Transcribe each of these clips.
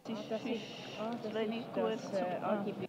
Das ist das Archipel.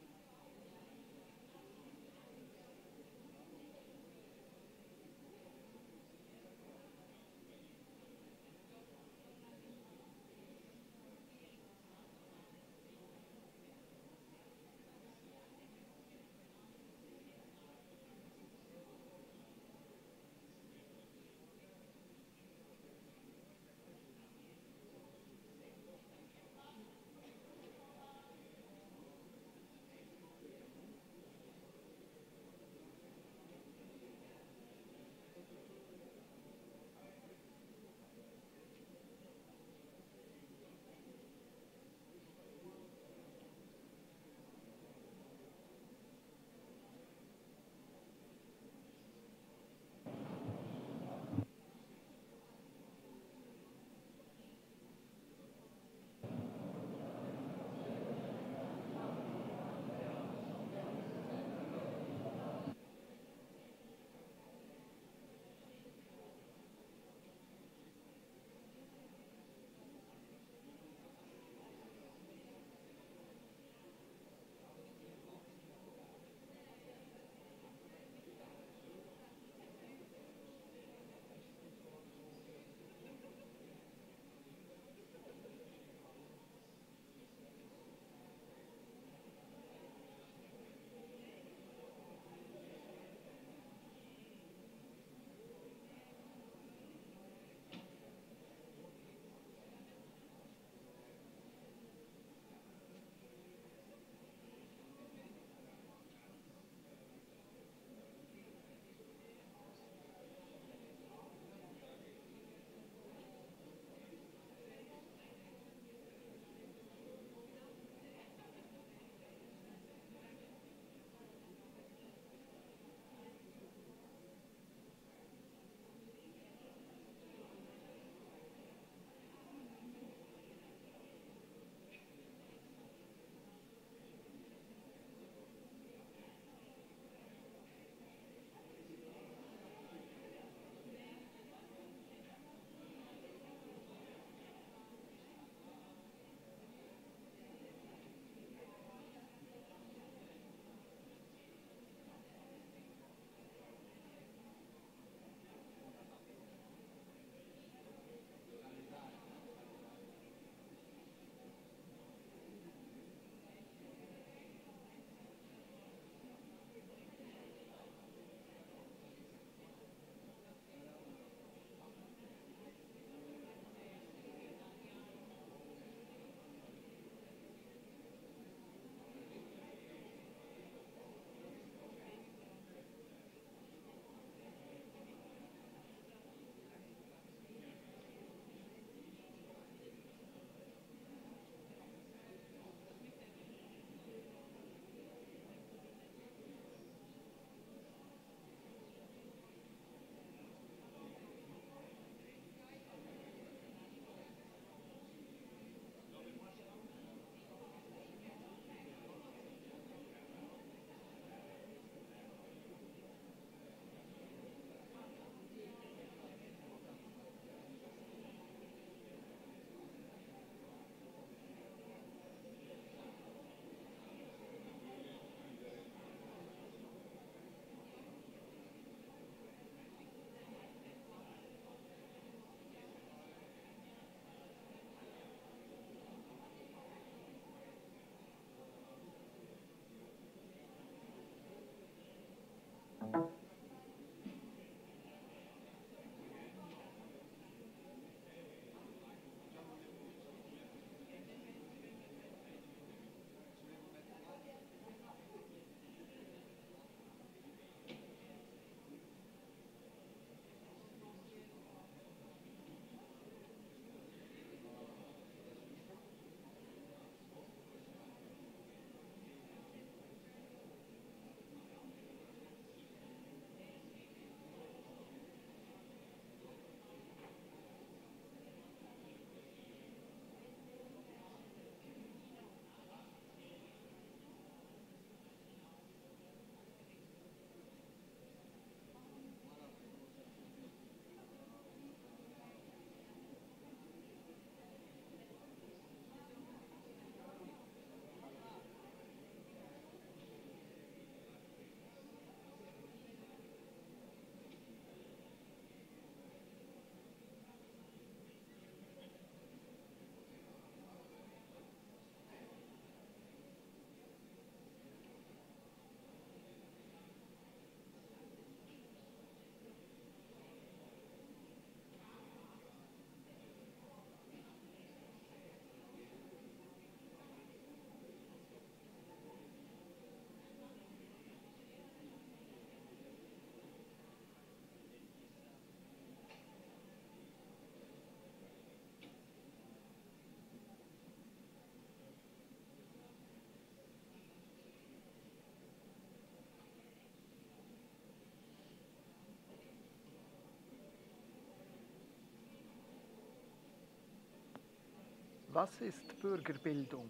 Was ist Bürgerbildung?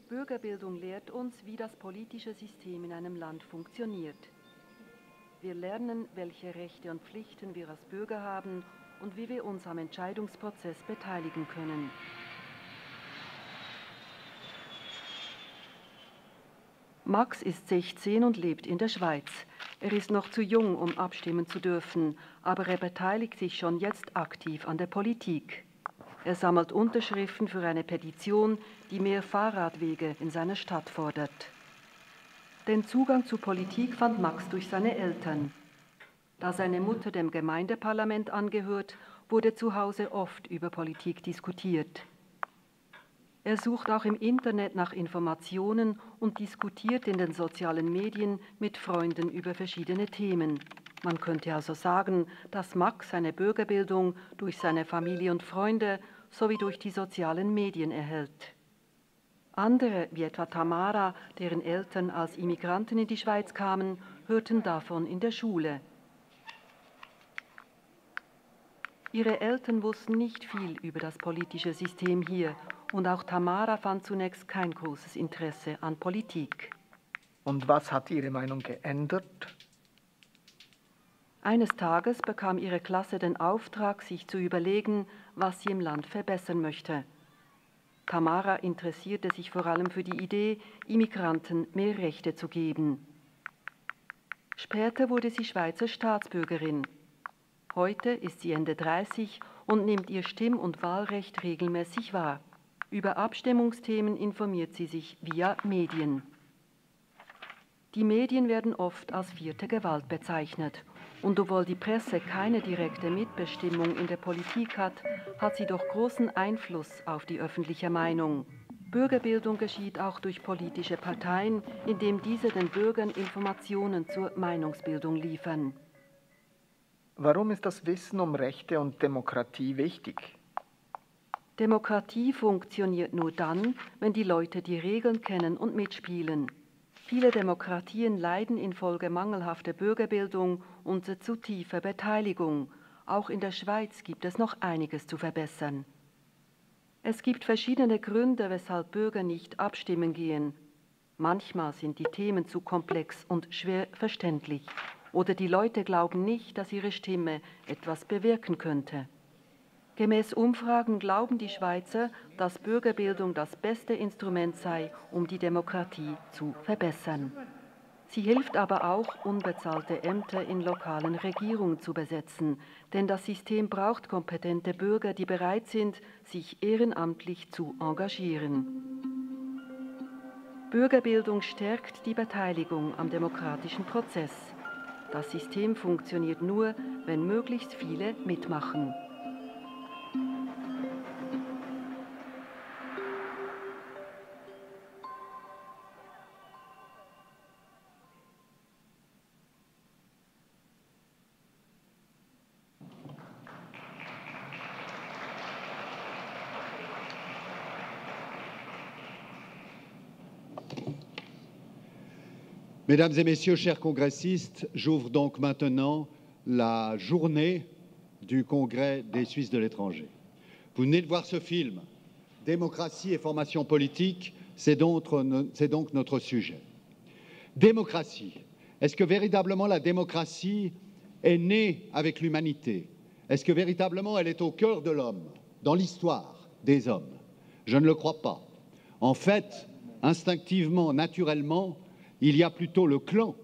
Bürgerbildung lehrt uns, wie das politische System in einem Land funktioniert. Wir lernen, welche Rechte und Pflichten wir als Bürger haben und wie wir uns am Entscheidungsprozess beteiligen können. Max ist 16 und lebt in der Schweiz. Er ist noch zu jung, um abstimmen zu dürfen, aber er beteiligt sich schon jetzt aktiv an der Politik. Er sammelt Unterschriften für eine Petition, die mehr Fahrradwege in seiner Stadt fordert. Den Zugang zur Politik fand Max durch seine Eltern. Da seine Mutter dem Gemeindeparlament angehört, wurde zu Hause oft über Politik diskutiert. Er sucht auch im Internet nach Informationen und diskutiert in den sozialen Medien mit Freunden über verschiedene Themen. Man könnte also sagen, dass Max seine Bürgerbildung durch seine Familie und Freunde sowie durch die sozialen Medien erhält. Andere, wie etwa Tamara, deren Eltern als Immigranten in die Schweiz kamen, hörten davon in der Schule. Ihre Eltern wussten nicht viel über das politische System hier und auch Tamara fand zunächst kein großes Interesse an Politik. Und was hat Ihre Meinung geändert? Eines Tages bekam ihre Klasse den Auftrag, sich zu überlegen, was sie im Land verbessern möchte. Tamara interessierte sich vor allem für die Idee, Immigranten mehr Rechte zu geben. Später wurde sie Schweizer Staatsbürgerin. Heute ist sie Ende 30 und nimmt ihr Stimm- und Wahlrecht regelmäßig wahr. Über Abstimmungsthemen informiert sie sich via Medien. Die Medien werden oft als vierte Gewalt bezeichnet. Und obwohl die Presse keine direkte Mitbestimmung in der Politik hat, hat sie doch großen Einfluss auf die öffentliche Meinung. Bürgerbildung geschieht auch durch politische Parteien, indem diese den Bürgern Informationen zur Meinungsbildung liefern. Warum ist das Wissen um Rechte und Demokratie wichtig? Demokratie funktioniert nur dann, wenn die Leute die Regeln kennen und mitspielen. Viele Demokratien leiden infolge mangelhafter Bürgerbildung und zu tiefer Beteiligung. Auch in der Schweiz gibt es noch einiges zu verbessern. Es gibt verschiedene Gründe, weshalb Bürger nicht abstimmen gehen. Manchmal sind die Themen zu komplex und schwer verständlich. Oder die Leute glauben nicht, dass ihre Stimme etwas bewirken könnte. Gemäß Umfragen glauben die Schweizer, dass Bürgerbildung das beste Instrument sei, um die Demokratie zu verbessern. Sie hilft aber auch, unbezahlte Ämter in lokalen Regierungen zu besetzen, denn das System braucht kompetente Bürger, die bereit sind, sich ehrenamtlich zu engagieren. Bürgerbildung stärkt die Beteiligung am demokratischen Prozess. Das System funktioniert nur, wenn möglichst viele mitmachen. Mesdames et Messieurs, chers congressistes, j'ouvre donc maintenant la journée du Congrès des Suisses de l'étranger. Vous venez de voir ce film, Démocratie et formation politique, c'est donc notre sujet. Démocratie. Est-ce que véritablement la démocratie est née avec l'humanité? Est-ce que véritablement elle est au cœur de l'homme, dans l'histoire des hommes? Je ne le crois pas. En fait, instinctivement, naturellement, il y a plutôt le clan,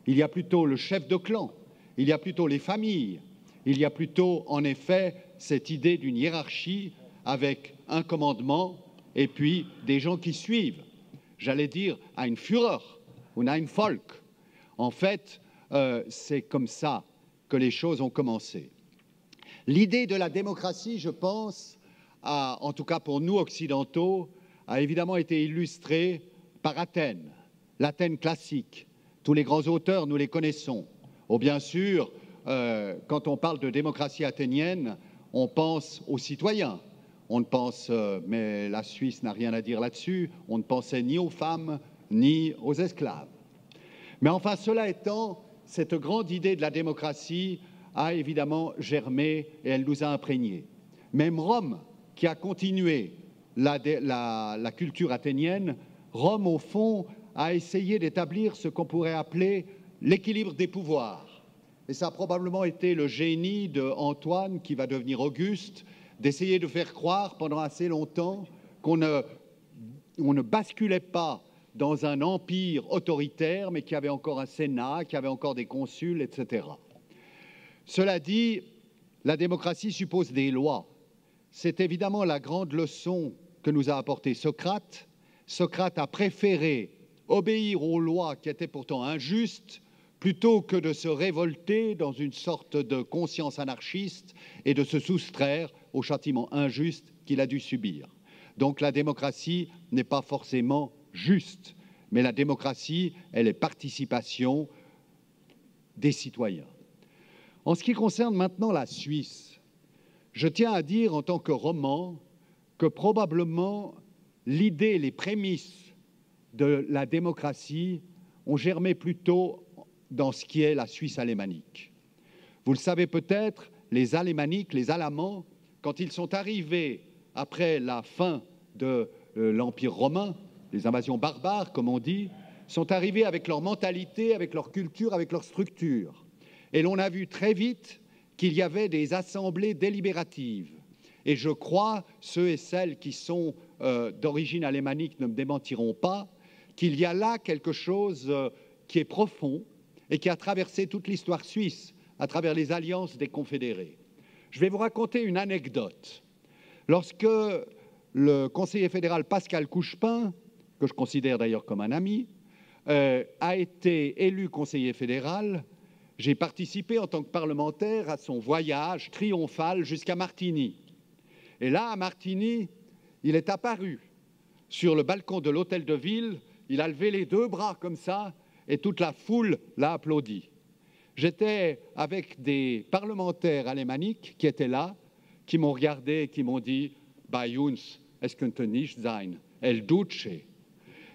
il y a plutôt le chef de clan, il y a plutôt les familles, il y a plutôt, en effet, cette idée d'une hiérarchie avec un commandement et puis des gens qui suivent. J'allais dire ein Führer und ein Volk. En fait, c'est comme ça que les choses ont commencé. L'idée de la démocratie, je pense, en tout cas pour nous occidentaux, a évidemment été illustrée par Athènes. L'Athènes classique, tous les grands auteurs, nous les connaissons. Oh, bien sûr, quand on parle de démocratie athénienne, on pense aux citoyens. On ne pense, mais la Suisse n'a rien à dire là-dessus, on ne pensait ni aux femmes ni aux esclaves. Mais enfin, cela étant, cette grande idée de la démocratie a évidemment germé et elle nous a imprégnés. Même Rome qui a continué la culture athénienne, Rome, au fond, a essayé d'établir ce qu'on pourrait appeler l'équilibre des pouvoirs. Et ça a probablement été le génie d'Antoine, qui va devenir Auguste, d'essayer de faire croire pendant assez longtemps qu'on ne basculait pas dans un empire autoritaire, mais qu'il y avait encore un Sénat, qu'il y avait encore des consuls, etc. Cela dit, la démocratie suppose des lois. C'est évidemment la grande leçon que nous a apportée Socrate. Socrate a préféré obéir aux lois qui étaient pourtant injustes, plutôt que de se révolter dans une sorte de conscience anarchiste et de se soustraire aux châtiments injustes qu'il a dû subir. Donc la démocratie n'est pas forcément juste, mais la démocratie, elle est participation des citoyens. En ce qui concerne maintenant la Suisse, je tiens à dire en tant que roman que probablement l'idée, les prémices de la démocratie ont germé plutôt dans ce qui est la Suisse alémanique. Vous le savez peut-être, les alémaniques, les Alamans, quand ils sont arrivés après la fin de l'Empire romain, les invasions barbares, comme on dit, sont arrivés avec leur mentalité, avec leur culture, avec leur structure. Et l'on a vu très vite qu'il y avait des assemblées délibératives. Et je crois, ceux et celles qui sont d'origine alémanique ne me démentiront pas, qu'il y a là quelque chose qui est profond et qui a traversé toute l'histoire suisse à travers les alliances des confédérés. Je vais vous raconter une anecdote. Lorsque le conseiller fédéral Pascal Couchepin, que je considère d'ailleurs comme un ami, a été élu conseiller fédéral, j'ai participé en tant que parlementaire à son voyage triomphal jusqu'à Martigny. Et là, à Martigny, il est apparu sur le balcon de l'hôtel de ville, il a levé les deux bras comme ça, et toute la foule l'a applaudi. J'étais avec des parlementaires alémaniques qui étaient là, qui m'ont regardé et qui m'ont dit « Bei uns, es könnte nicht sein, el Duce ».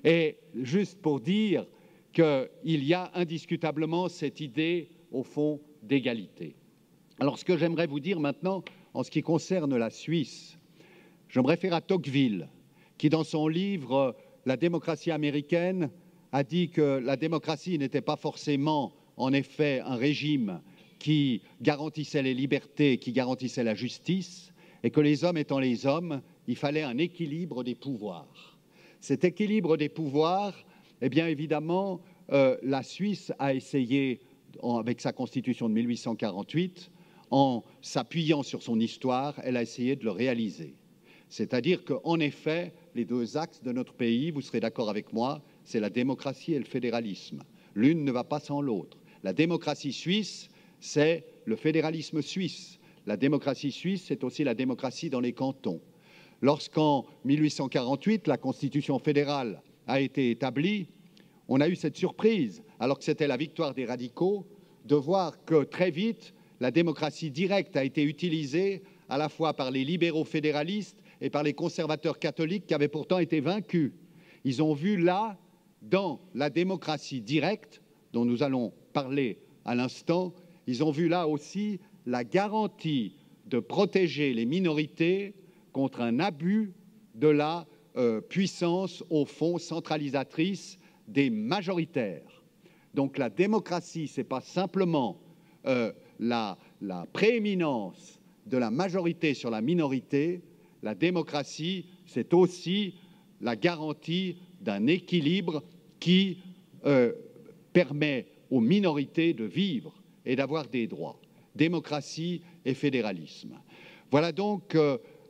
Et juste pour dire qu'il y a indiscutablement cette idée, au fond, d'égalité. Alors, ce que j'aimerais vous dire maintenant, en ce qui concerne la Suisse, je me réfère à Tocqueville, qui, dans son livre « La démocratie américaine », a dit que la démocratie n'était pas forcément, en effet, un régime qui garantissait les libertés, qui garantissait la justice, et que les hommes étant les hommes, il fallait un équilibre des pouvoirs. Cet équilibre des pouvoirs, eh bien évidemment, la Suisse a essayé, avec sa constitution de 1848, en s'appuyant sur son histoire, elle a essayé de le réaliser. C'est-à-dire qu'en effet, les deux axes de notre pays, vous serez d'accord avec moi, c'est la démocratie et le fédéralisme. L'une ne va pas sans l'autre. La démocratie suisse, c'est le fédéralisme suisse. La démocratie suisse, c'est aussi la démocratie dans les cantons. Lorsqu'en 1848, la Constitution fédérale a été établie, on a eu cette surprise, alors que c'était la victoire des radicaux, de voir que très vite, la démocratie directe a été utilisée à la fois par les libéraux fédéralistes et par les conservateurs catholiques qui avaient pourtant été vaincus. Ils ont vu là, dans la démocratie directe, dont nous allons parler à l'instant, ils ont vu là aussi la garantie de protéger les minorités contre un abus de la puissance, au fond, centralisatrice des majoritaires. Donc la démocratie, ce n'est pas simplement la prééminence de la majorité sur la minorité, la démocratie, c'est aussi la garantie d'un équilibre qui permet aux minorités de vivre et d'avoir des droits. Démocratie et fédéralisme. Voilà donc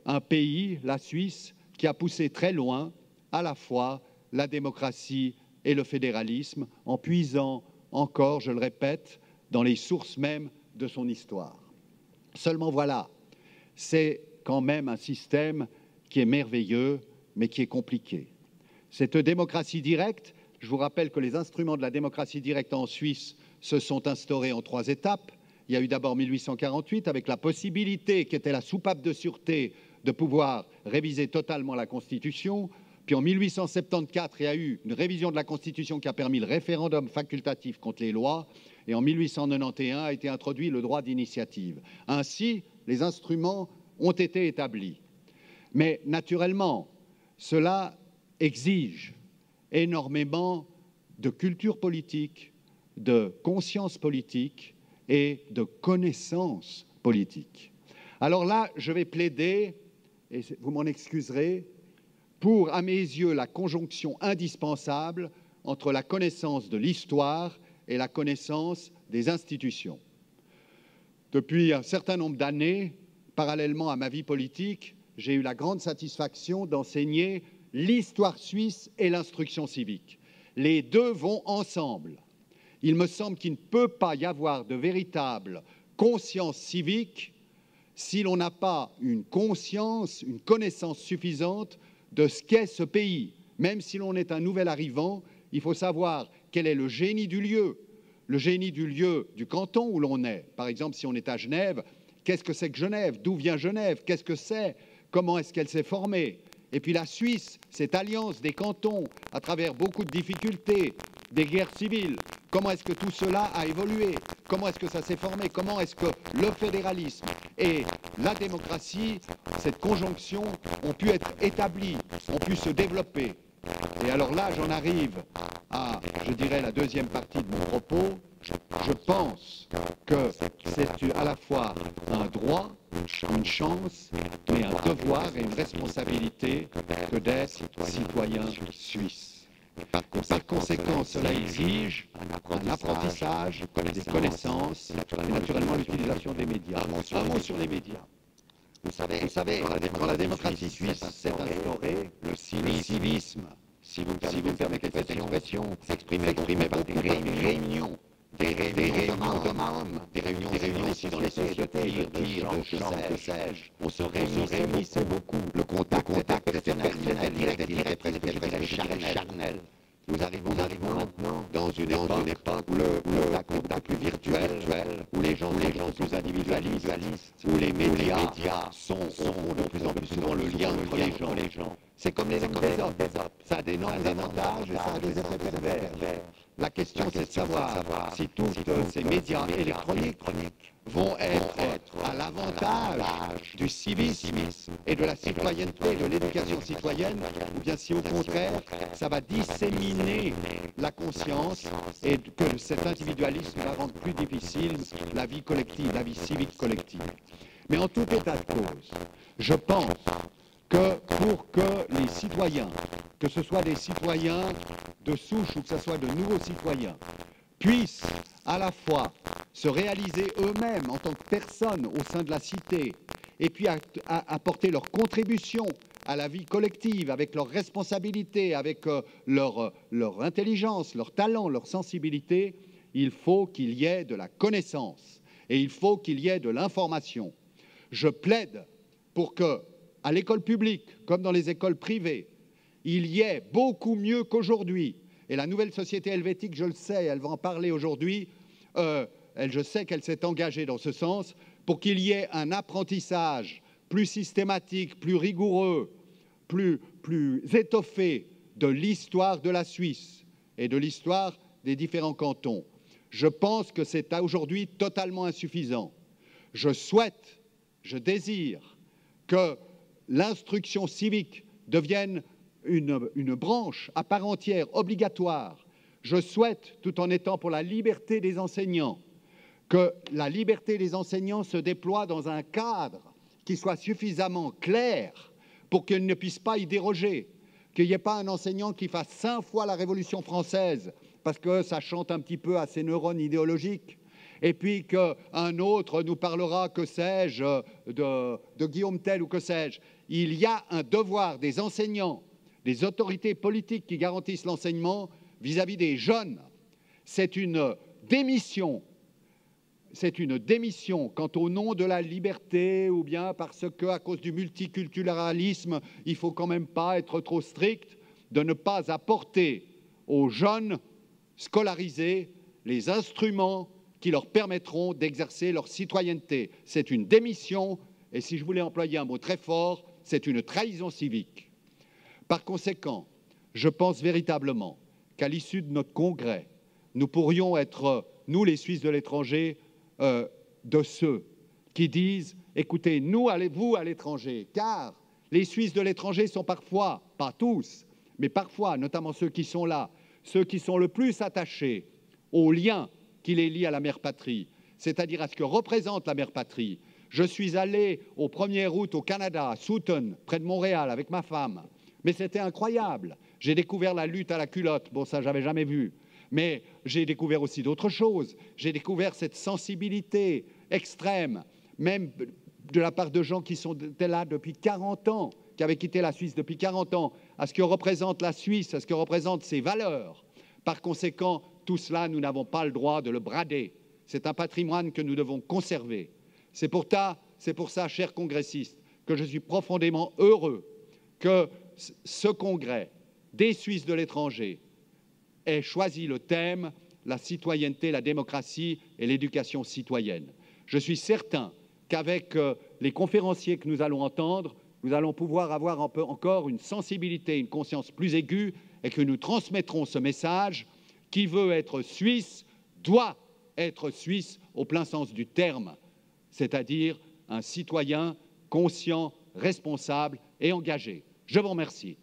un pays, la Suisse, qui a poussé très loin à la fois la démocratie et le fédéralisme en puisant encore, je le répète, dans les sources mêmes de son histoire. Seulement voilà, c'est quand même un système qui est merveilleux, mais qui est compliqué. Cette démocratie directe, je vous rappelle que les instruments de la démocratie directe en Suisse se sont instaurés en 3 étapes. Il y a eu d'abord 1848 avec la possibilité, qui était la soupape de sûreté, de pouvoir réviser totalement la Constitution. Puis en 1874, il y a eu une révision de la Constitution qui a permis le référendum facultatif contre les lois. Et en 1891 a été introduit le droit d'initiative. Ainsi, les instruments ont été établis. Mais naturellement, cela exige énormément de culture politique, de conscience politique et de connaissance politique. Alors là, je vais plaider, et vous m'en excuserez, pour, à mes yeux, la conjonction indispensable entre la connaissance de l'histoire et la connaissance des institutions. Depuis un certain nombre d'années, parallèlement à ma vie politique, j'ai eu la grande satisfaction d'enseigner l'histoire suisse et l'instruction civique. Les deux vont ensemble. Il me semble qu'il ne peut pas y avoir de véritable conscience civique si l'on n'a pas une conscience, une connaissance suffisante de ce qu'est ce pays. Même si l'on est un nouvel arrivant, il faut savoir quel est le génie du lieu du canton où l'on est. Par exemple, si on est à Genève, qu'est-ce que c'est que Genève? D'où vient Genève? Qu'est-ce que c'est? Comment est-ce qu'elle s'est formée? Et puis la Suisse, cette alliance des cantons, à travers beaucoup de difficultés, des guerres civiles, comment est-ce que tout cela a évolué? Comment est-ce que ça s'est formé? Comment est-ce que le fédéralisme et la démocratie, cette conjonction, ont pu être établies, ont pu se développer? Et alors là, j'en arrive à, je dirais, la deuxième partie de mon propos. Je pense que c'est à la fois un droit, une chance, mais un devoir et une responsabilité que d'être citoyen suisse. Par conséquent, cela exige un apprentissage, des connaissances et naturellement l'utilisation des médias. Un mot sur les médias. Vous savez, quand la démocratie suisse s'est instaurée, le civisme, si vous me permettez cette expression, s'exprimait par des réunions. Des réunions ici dans les sociétés, de chants, que sais-je. On se réunissait beaucoup. Le contact était personnel, direct, presque charnel. Nous arrivons maintenant dans une époque où le contact plus virtuel, où les gens sont plus individualistes, où les médias sont de plus en plus souvent le lien entre les gens. C'est comme les hommes des hommes. Ça a d'énormes avantages et ça a des effets pervers. La question, c'est de savoir si tous ces médias électroniques vont être à l'avantage du civisme et de la citoyenneté, de l'éducation citoyenne, ou bien si au contraire, ça va disséminer la conscience et que cet individualisme va rendre plus difficile la vie collective, la vie civique collective. Mais en tout état de cause, je pense que pour que les citoyens, que ce soit des citoyens de souche ou que ce soit de nouveaux citoyens, puissent à la fois se réaliser eux-mêmes en tant que personnes au sein de la cité et puis apporter leur contribution à la vie collective avec leurs responsabilités, avec leur intelligence, leur talent, leur sensibilité, il faut qu'il y ait de la connaissance et il faut qu'il y ait de l'information. Je plaide pour que, à l'école publique, comme dans les écoles privées, il y ait beaucoup mieux qu'aujourd'hui. Et la nouvelle société helvétique, je le sais, elle va en parler aujourd'hui, je sais qu'elle s'est engagée dans ce sens, pour qu'il y ait un apprentissage plus systématique, plus rigoureux, plus étoffé de l'histoire de la Suisse et de l'histoire des différents cantons. Je pense que c'est aujourd'hui totalement insuffisant. Je désire que l'instruction civique devienne une branche à part entière, obligatoire. Je souhaite, tout en étant pour la liberté des enseignants, que la liberté des enseignants se déploie dans un cadre qui soit suffisamment clair pour qu'ils ne puissent pas y déroger, qu'il n'y ait pas un enseignant qui fasse 5 fois la Révolution française parce que ça chante un petit peu à ses neurones idéologiques, et puis qu'un autre nous parlera, que sais-je, de Guillaume Tell ou que sais-je. Il y a un devoir des enseignants, des autorités politiques qui garantissent l'enseignement vis-à-vis des jeunes. C'est une démission quant au nom de la liberté ou bien parce que, à cause du multiculturalisme, il ne faut quand même pas être trop strict, de ne pas apporter aux jeunes scolarisés les instruments qui leur permettront d'exercer leur citoyenneté. C'est une démission, et si je voulais employer un mot très fort, c'est une trahison civique. Par conséquent, je pense véritablement qu'à l'issue de notre congrès, nous pourrions être, nous les Suisses de l'étranger, de ceux qui disent « Écoutez, vous à l'étranger, car Les Suisses de l'étranger sont parfois, pas tous, mais parfois, notamment ceux qui sont là, ceux qui sont le plus attachés aux liens qui les lient à la mère patrie, c'est-à-dire à ce que représente la mère patrie. Je suis allé au 1er août au Canada, à Sutton, près de Montréal, avec ma femme. Mais c'était incroyable. J'ai découvert la lutte à la culotte. Bon, ça, j'avais jamais vu. Mais j'ai découvert aussi d'autres choses. J'ai découvert cette sensibilité extrême, même de la part de gens qui sont là depuis 40 ans, qui avaient quitté la Suisse depuis 40 ans, à ce que représente la Suisse, à ce que représentent ses valeurs. Par conséquent, tout cela, nous n'avons pas le droit de le brader. C'est un patrimoine que nous devons conserver. C'est pour ça, chers congressistes, que je suis profondément heureux que ce congrès des Suisses de l'étranger ait choisi le thème « La citoyenneté, la démocratie et l'éducation citoyenne ». Je suis certain qu'avec les conférenciers que nous allons entendre, nous allons pouvoir avoir encore une sensibilité, une conscience plus aiguë et que nous transmettrons ce message qui veut être suisse, doit être suisse au plein sens du terme, c'est-à-dire un citoyen conscient, responsable et engagé. Je vous remercie.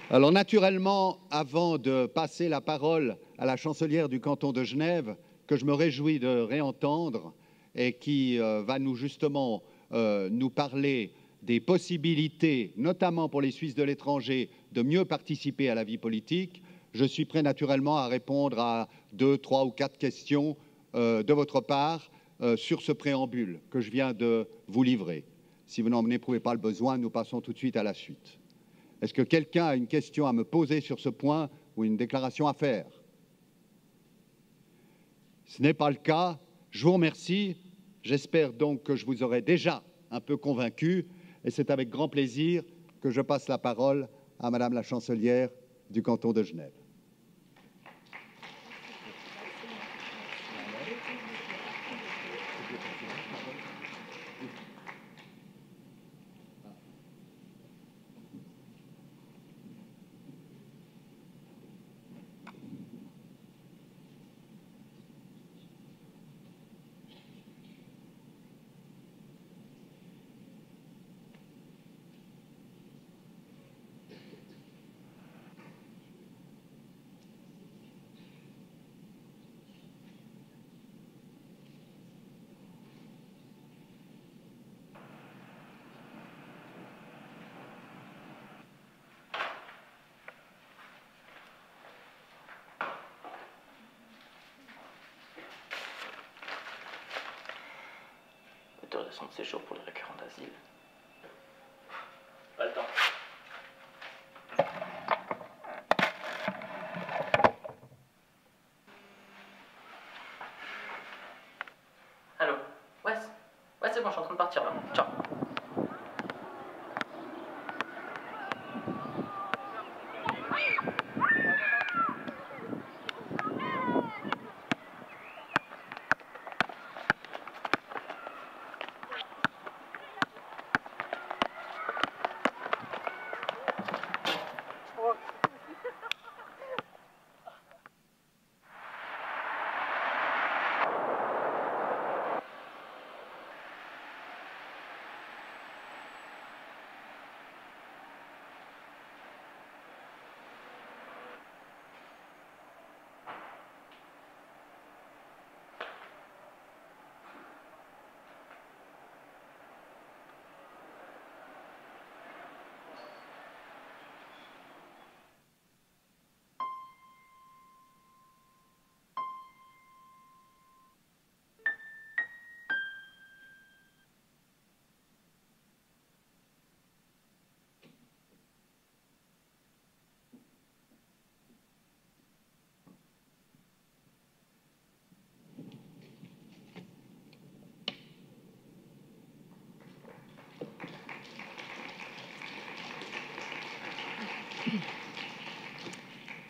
Alors naturellement, avant de passer la parole à la chancelière du canton de Genève, que je me réjouis de réentendre et qui va justement nous parler des possibilités, notamment pour les Suisses de l'étranger, de mieux participer à la vie politique, je suis prêt naturellement à répondre à 2, 3 ou 4 questions de votre part sur ce préambule que je viens de vous livrer. Si vous n'en éprouvez pas le besoin, nous passons tout de suite à la suite. Est-ce que quelqu'un a une question à me poser sur ce point ou une déclaration à faire? Ce n'est pas le cas. Je vous remercie. J'espère donc que je vous aurai déjà un peu convaincu. Et c'est avec grand plaisir que je passe la parole à Madame la chancelière du canton de Genève. Autorisation de séjour pour les requérants d'asile. Pas le temps. Allô? Ouais, c'est bon, je suis en train de partir là. Ciao.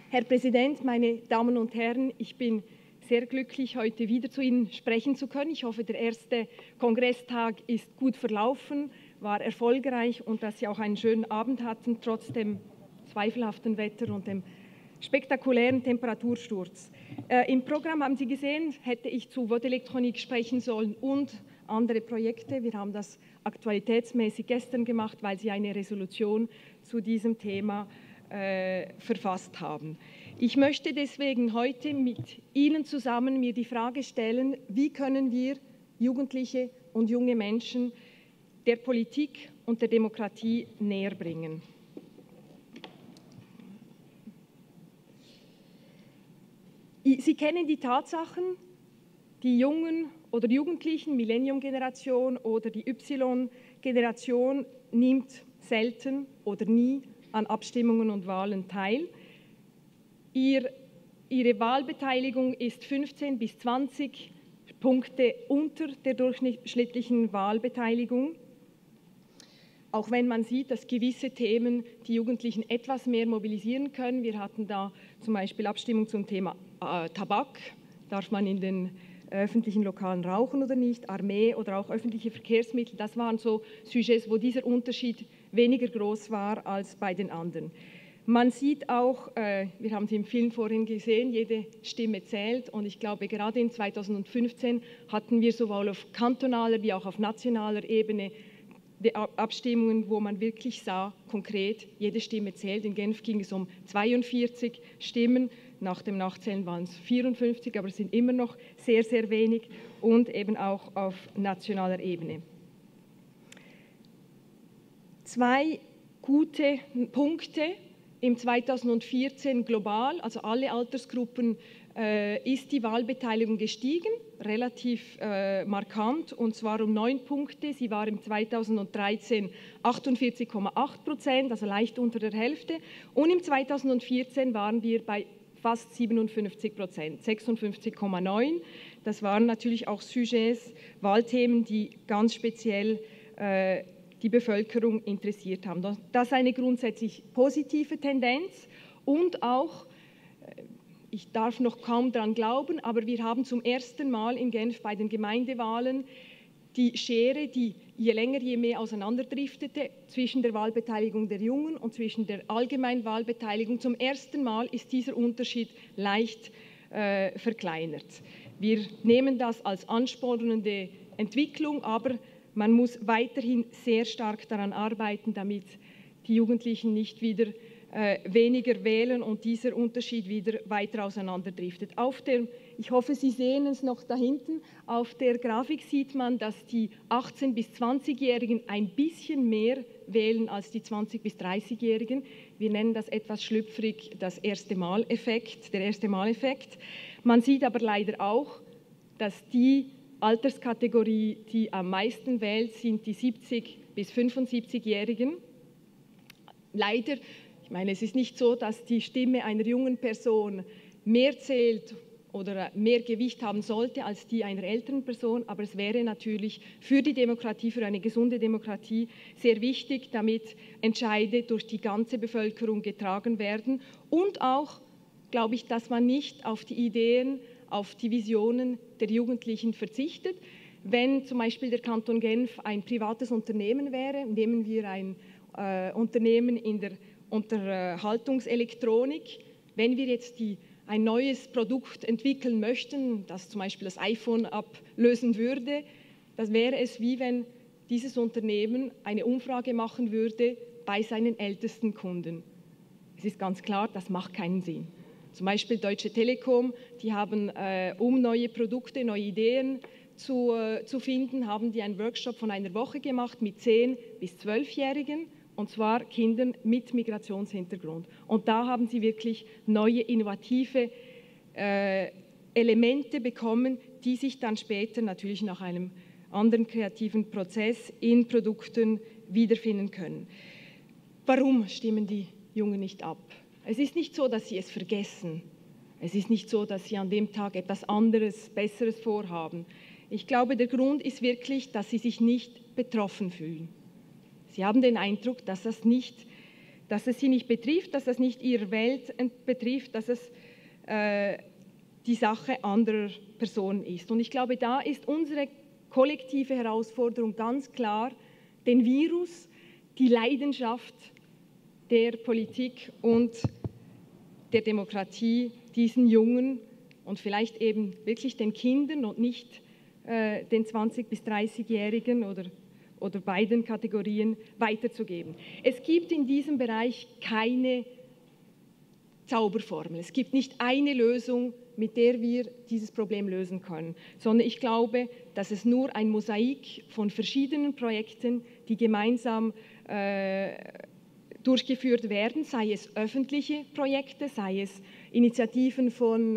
Herr Präsident, meine Damen und Herren, ich bin sehr glücklich, heute wieder zu Ihnen sprechen zu können. Ich hoffe, der erste Kongresstag ist gut verlaufen, war erfolgreich und dass Sie auch einen schönen Abend hatten, trotz dem zweifelhaften Wetter und dem spektakulären Temperatursturz. Im Programm haben Sie gesehen, hätte ich zu Votelektronik sprechen sollen und andere Projekte. Wir haben das aktualitätsmäßig gestern gemacht, weil Sie eine Resolution zu diesem Thema verfasst haben. Ich möchte deswegen heute mit Ihnen zusammen mir die Frage stellen, wie können wir Jugendliche und junge Menschen der Politik und der Demokratie näher bringen. Sie kennen die Tatsachen, die Jungen oder Jugendlichen, Millennium-Generation oder die Y-Generation nimmt selten oder nie an Abstimmungen und Wahlen teil. Ihre Wahlbeteiligung ist 15 bis 20 Punkte unter der durchschnittlichen Wahlbeteiligung. Auch wenn man sieht, dass gewisse Themen die Jugendlichen etwas mehr mobilisieren können. Wir hatten da zum Beispiel Abstimmung zum Thema Tabak. Darf man in den öffentlichen Lokalen rauchen oder nicht? Armee oder auch öffentliche Verkehrsmittel. Das waren so Sujets, wo dieser Unterschied weniger groß war als bei den anderen. Man sieht auch, wir haben es im Film vorhin gesehen, jede Stimme zählt. Und ich glaube, gerade in 2015 hatten wir sowohl auf kantonaler wie auch auf nationaler Ebene die Abstimmungen, wo man wirklich sah, konkret, jede Stimme zählt. In Genf ging es um 42 Stimmen, nach dem Nachzählen waren es 54, aber es sind immer noch sehr, sehr wenig und eben auch auf nationaler Ebene. Zwei gute Punkte im 2014 global, also alle Altersgruppen, ist die Wahlbeteiligung gestiegen, relativ markant, und zwar um 9 Punkte. Sie war im 2013 48,8%, also leicht unter der Hälfte. Und im 2014 waren wir bei fast 57%, 56,9%. Das waren natürlich auch Sujets, Wahlthemen, die ganz speziell die Bevölkerung interessiert haben. Das ist eine grundsätzlich positive Tendenz und auch, ich darf noch kaum daran glauben, aber wir haben zum ersten Mal in Genf bei den Gemeindewahlen die Schere, die je länger, je mehr auseinanderdriftete zwischen der Wahlbeteiligung der Jungen und zwischen der allgemeinen Wahlbeteiligung. Zum ersten Mal ist dieser Unterschied leicht verkleinert. Wir nehmen das als anspornende Entwicklung, aber man muss weiterhin sehr stark daran arbeiten, damit die Jugendlichen nicht wieder weniger wählen und dieser Unterschied wieder weiter auseinanderdriftet. Ich hoffe, Sie sehen es noch da hinten, auf der Grafik sieht man, dass die 18- bis 20-Jährigen ein bisschen mehr wählen als die 20- bis 30-Jährigen. Wir nennen das etwas schlüpfrig der erste Mal-Effekt. Man sieht aber leider auch, dass die Alterskategorie, die am meisten wählt, sind die 70- bis 75-Jährigen. Leider, ich meine, es ist nicht so, dass die Stimme einer jungen Person mehr zählt oder mehr Gewicht haben sollte als die einer älteren Person, aber es wäre natürlich für die Demokratie, für eine gesunde Demokratie sehr wichtig, damit Entscheide durch die ganze Bevölkerung getragen werden und auch, glaube ich, dass man nicht auf die Ideen, auf die Visionen der Jugendlichen verzichtet. Wenn zum Beispiel der Kanton Genf ein privates Unternehmen wäre, nehmen wir ein Unternehmen in der Unterhaltungselektronik, wenn wir jetzt ein neues Produkt entwickeln möchten, das zum Beispiel das iPhone ablösen würde, das wäre es wie wenn dieses Unternehmen eine Umfrage machen würde bei seinen ältesten Kunden. Es ist ganz klar, das macht keinen Sinn. Zum Beispiel Deutsche Telekom, die haben, um neue Produkte, neue Ideen zu finden, haben die einen Workshop von einer Woche gemacht mit 10- bis 12-Jährigen, und zwar Kindern mit Migrationshintergrund. Und da haben sie wirklich neue, innovative Elemente bekommen, die sich dann später natürlich nach einem anderen kreativen Prozess in Produkten wiederfinden können. Warum stimmen die Jungen nicht ab? Es ist nicht so, dass sie es vergessen. Es ist nicht so, dass sie an dem Tag etwas anderes, Besseres vorhaben. Ich glaube, der Grund ist wirklich, dass sie sich nicht betroffen fühlen. Sie haben den Eindruck, dass es sie nicht betrifft, dass es nicht ihre Welt betrifft, dass es die Sache anderer Personen ist. Und ich glaube, da ist unsere kollektive Herausforderung ganz klar, den Virus, die Leidenschaft der Politik und der Demokratie diesen Jungen und vielleicht eben wirklich den Kindern und nicht den 20- bis 30-Jährigen oder beiden Kategorien weiterzugeben. Es gibt in diesem Bereich keine Zauberformel. Es gibt nicht eine Lösung, mit der wir dieses Problem lösen können, sondern ich glaube, dass es nur ein Mosaik von verschiedenen Projekten, die gemeinsam durchgeführt werden, sei es öffentliche Projekte, sei es Initiativen von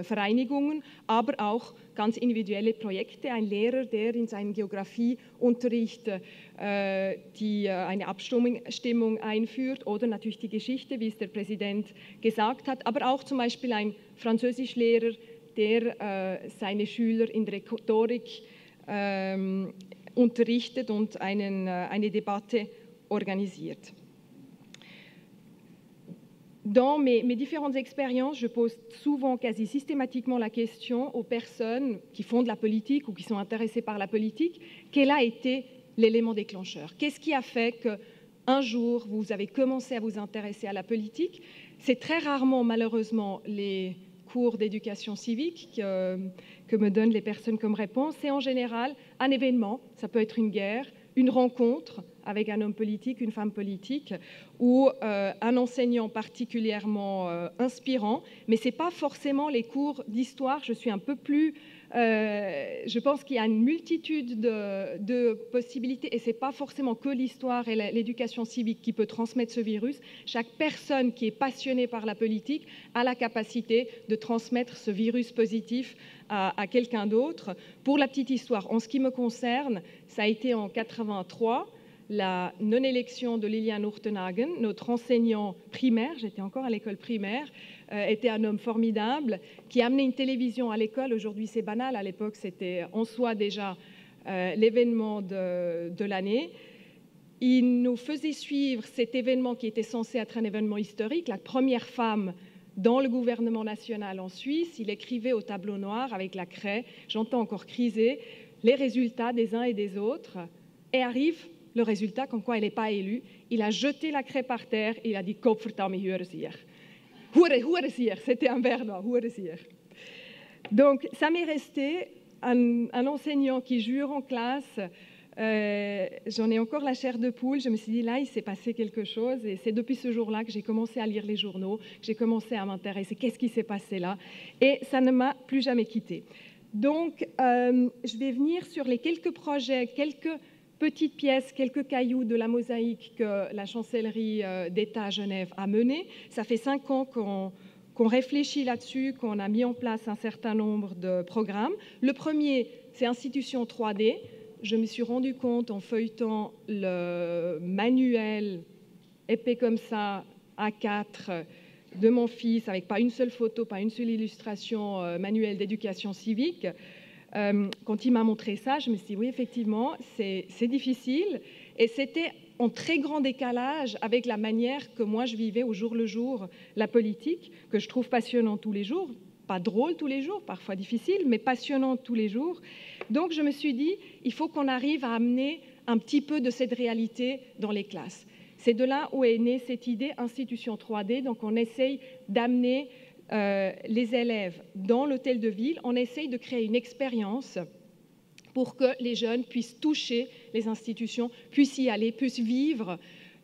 Vereinigungen, aber auch ganz individuelle Projekte. Ein Lehrer, der in seinem Geografieunterricht eine Abstimmung einführt oder natürlich die Geschichte, wie es der Präsident gesagt hat, aber auch zum Beispiel ein Französischlehrer, der seine Schüler in Rhetorik unterrichtet und eine Debatte organisiert. Dans mes différentes expériences, je pose souvent, quasi systématiquement, la question aux personnes qui font de la politique ou qui sont intéressées par la politique, quel a été l'élément déclencheur? Qu'est-ce qui a fait qu'un jour, vous avez commencé à vous intéresser à la politique? C'est très rarement, malheureusement, les cours d'éducation civique que me donnent les personnes comme réponse. C'est en général un événement, ça peut être une guerre, une rencontre avec un homme politique, une femme politique, ou un enseignant particulièrement inspirant, mais ce n'est pas forcément les cours d'histoire. Je suis un peu plus... je pense qu'il y a une multitude de possibilités, et ce n'est pas forcément que l'histoire et l'éducation civique qui peut transmettre ce virus. Chaque personne qui est passionnée par la politique a la capacité de transmettre ce virus positif à quelqu'un d'autre. Pour la petite histoire, en ce qui me concerne, ça a été en 83, la non-élection de Lilian Urtenhagen, notre enseignant primaire, j'étais encore à l'école primaire, était un homme formidable qui a amené une télévision à l'école. Aujourd'hui, c'est banal. À l'époque, c'était en soi déjà l'événement de l'année. Il nous faisait suivre cet événement qui était censé être un événement historique, la première femme dans le gouvernement national en Suisse. Il écrivait au tableau noir avec la craie, j'entends encore criser, les résultats des uns et des autres. Et arrive le résultat, comme quoi il n'est pas élu. Il a jeté la craie par terre et il a dit « Kopfverdamme, Hurensier ». Hurensier, c'était un bernois, Hurensier. Donc, ça m'est resté un enseignant qui jure en classe. J'en ai encore la chair de poule. Je me suis dit, là, il s'est passé quelque chose. Et c'est depuis ce jour-là que j'ai commencé à lire les journaux, que j'ai commencé à m'intéresser. Qu'est-ce qui s'est passé là? Et ça ne m'a plus jamais quittée. Donc, je vais venir sur les quelques projets, quelques petites pièces, quelques cailloux de la mosaïque que la chancellerie d'État à Genève a menée. Ça fait 5 ans qu'on réfléchit là-dessus, qu'on a mis en place un certain nombre de programmes. Le premier, c'est Institution 3D. Je me suis rendu compte en feuilletant le manuel épais comme ça, A4, de mon fils, avec pas une seule photo, pas une seule illustration, manuel d'éducation civique. Quand il m'a montré ça, je me suis dit, oui, effectivement, c'est difficile. Et c'était en très grand décalage avec la manière que moi, je vivais au jour le jour la politique, que je trouve passionnante tous les jours. Pas drôle tous les jours, parfois difficile, mais passionnante tous les jours. Donc, je me suis dit, il faut qu'on arrive à amener un petit peu de cette réalité dans les classes. C'est de là où est née cette idée Institution 3D. Donc, on essaye d'amener les élèves dans l'hôtel de ville. On essaye de créer une expérience pour que les jeunes puissent toucher les institutions, puissent y aller, puissent vivre.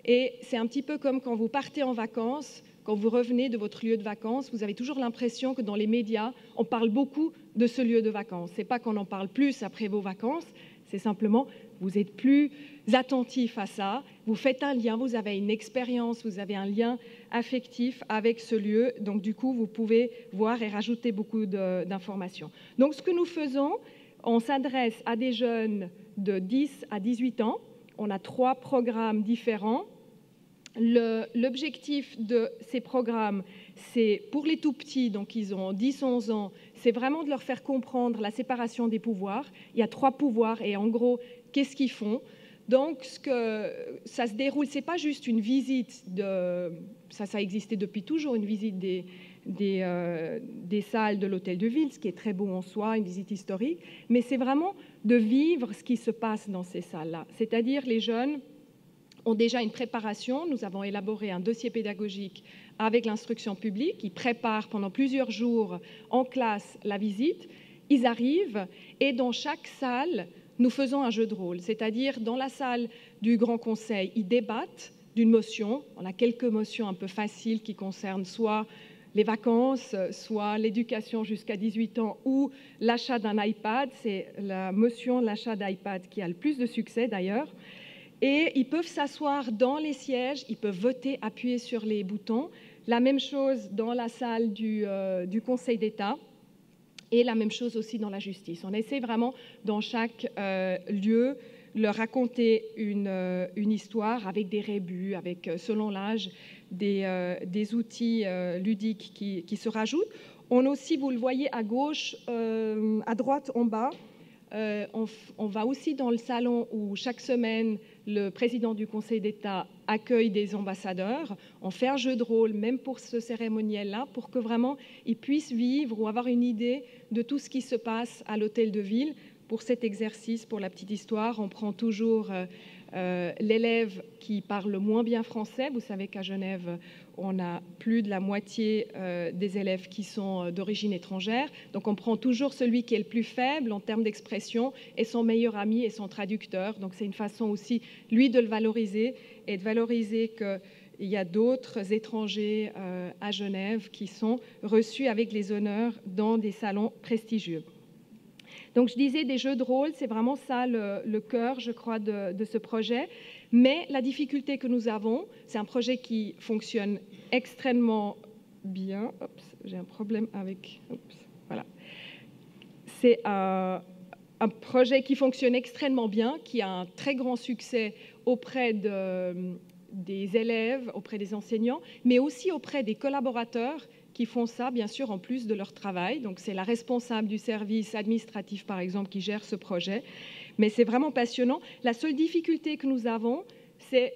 Et c'est un petit peu comme quand vous partez en vacances. Quand vous revenez de votre lieu de vacances, vous avez toujours l'impression que dans les médias, on parle beaucoup de ce lieu de vacances. Ce n'est pas qu'on en parle plus après vos vacances, c'est simplement vous êtes plus attentif à ça, vous faites un lien, vous avez une expérience, vous avez un lien affectif avec ce lieu. Donc du coup, vous pouvez voir et rajouter beaucoup d'informations. Donc ce que nous faisons, on s'adresse à des jeunes de 10 à 18 ans. On a 3 programmes différents. L'objectif de ces programmes, c'est pour les tout petits, donc ils ont 10-11 ans, c'est vraiment de leur faire comprendre la séparation des pouvoirs. Il y a 3 pouvoirs et en gros, qu'est-ce qu'ils font? Donc, ça se déroule, c'est pas juste une visite ça existait depuis toujours, une visite des salles de l'hôtel de ville, ce qui est très beau en soi, une visite historique, mais c'est vraiment de vivre ce qui se passe dans ces salles-là. C'est-à-dire les jeunes ont déjà une préparation. Nous avons élaboré un dossier pédagogique avec l'instruction publique. Ils préparent pendant plusieurs jours en classe la visite. Ils arrivent et dans chaque salle, nous faisons un jeu de rôle. C'est-à-dire dans la salle du Grand Conseil, ils débattent d'une motion. On a quelques motions un peu faciles qui concernent soit les vacances, soit l'éducation jusqu'à 18 ans ou l'achat d'un iPad. C'est la motion de l'achat d'iPad qui a le plus de succès d'ailleurs. Et ils peuvent s'asseoir dans les sièges, ils peuvent voter, appuyer sur les boutons. La même chose dans la salle du Conseil d'État et la même chose aussi dans la justice. On essaie vraiment dans chaque lieu leur raconter une histoire avec des rébus, avec, selon l'âge, des outils ludiques qui se rajoutent. On a aussi, vous le voyez à gauche, à droite en bas, on va aussi dans le salon où chaque semaine le président du Conseil d'État accueille des ambassadeurs. On fait un jeu de rôle même pour ce cérémoniel-là pour que vraiment ils puissent vivre ou avoir une idée de tout ce qui se passe à l'hôtel de ville. Pour cet exercice, pour la petite histoire, on prend toujours l'élève qui parle le moins bien français. Vous savez qu'à Genève, on a plus de la moitié des élèves qui sont d'origine étrangère. Donc on prend toujours celui qui est le plus faible en termes d'expression et son meilleur ami et son traducteur. Donc c'est une façon aussi, lui, de le valoriser et de valoriser qu'il y a d'autres étrangers à Genève qui sont reçus avec les honneurs dans des salons prestigieux. Donc je disais, des jeux de rôle, c'est vraiment ça le cœur, je crois, de ce projet. Mais la difficulté que nous avons, c'est un projet qui fonctionne extrêmement bien. Oups, j'ai un problème avec... Oups, voilà. C'est un projet qui fonctionne extrêmement bien, qui a un très grand succès auprès des élèves, auprès des enseignants, mais aussi auprès des collaborateurs qui font ça, bien sûr, en plus de leur travail. Donc, c'est la responsable du service administratif, par exemple, qui gère ce projet. Mais c'est vraiment passionnant. La seule difficulté que nous avons, c'est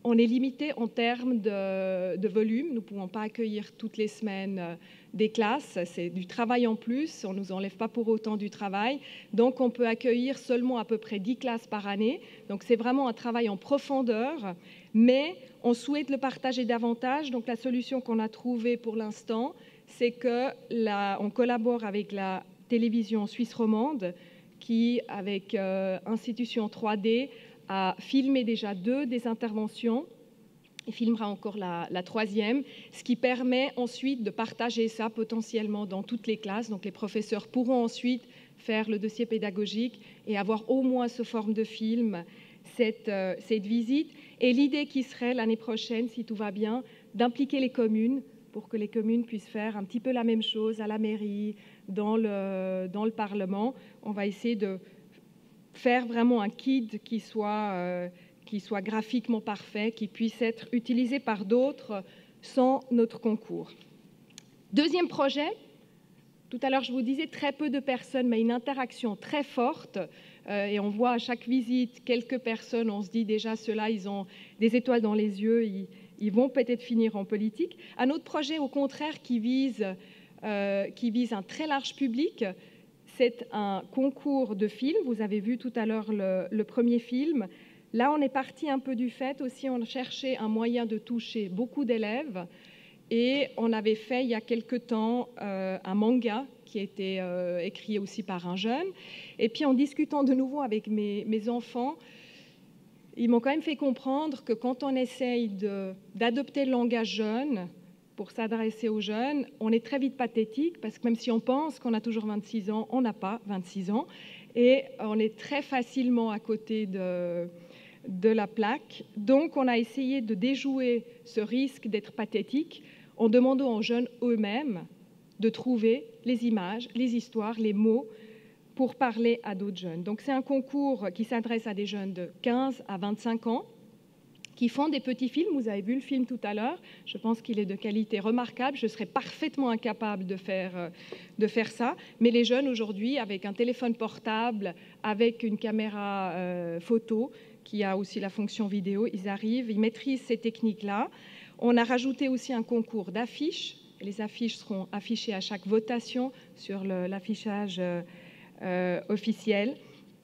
on est limité en termes de volume. Nous ne pouvons pas accueillir toutes les semaines des classes. C'est du travail en plus. On ne nous enlève pas pour autant du travail. Donc, on peut accueillir seulement à peu près 10 classes par année. Donc, c'est vraiment un travail en profondeur. Mais on souhaite le partager davantage. Donc, la solution qu'on a trouvée pour l'instant, c'est qu'on collabore avec la télévision suisse romande qui, avec Institution 3D, a filmé déjà 2 des interventions. Il filmera encore la 3e, ce qui permet ensuite de partager ça potentiellement dans toutes les classes. Donc, les professeurs pourront ensuite faire le dossier pédagogique et avoir au moins sous forme de film cette visite. Et l'idée qui serait l'année prochaine, si tout va bien, d'impliquer les communes pour que les communes puissent faire un petit peu la même chose à la mairie, dans le Parlement. On va essayer de faire vraiment un kit qui soit graphiquement parfait, qui puisse être utilisé par d'autres sans notre concours. Deuxième projet, tout à l'heure je vous disais très peu de personnes, mais une interaction très forte. Et on voit à chaque visite quelques personnes, on se dit déjà ceux-là, ils ont des étoiles dans les yeux, ils vont peut-être finir en politique. Un autre projet, au contraire, qui vise un très large public, c'est un concours de films. Vous avez vu tout à l'heure le premier film. Là, on est parti un peu du fait aussi, on cherchait un moyen de toucher beaucoup d'élèves. Et on avait fait, il y a quelque temps, un manga qui a été écrit aussi par un jeune. Et puis, en discutant de nouveau avec mes enfants, ils m'ont quand même fait comprendre que quand on essaye d'adopter le langage jeune pour s'adresser aux jeunes, on est très vite pathétique, parce que même si on pense qu'on a toujours 26 ans, on n'a pas 26 ans. Et on est très facilement à côté de la plaque. Donc, on a essayé de déjouer ce risque d'être pathétique en demandant aux jeunes eux-mêmes de trouver les images, les histoires, les mots pour parler à d'autres jeunes. Donc, c'est un concours qui s'adresse à des jeunes de 15 à 25 ans qui font des petits films. Vous avez vu le film tout à l'heure. Je pense qu'il est de qualité remarquable. Je serais parfaitement incapable de faire ça. Mais les jeunes aujourd'hui, avec un téléphone portable, avec une caméra photo, qui a aussi la fonction vidéo, ils arrivent, ils maîtrisent ces techniques-là. On a rajouté aussi un concours d'affiches. Les affiches seront affichées à chaque votation sur l'affichage officiel.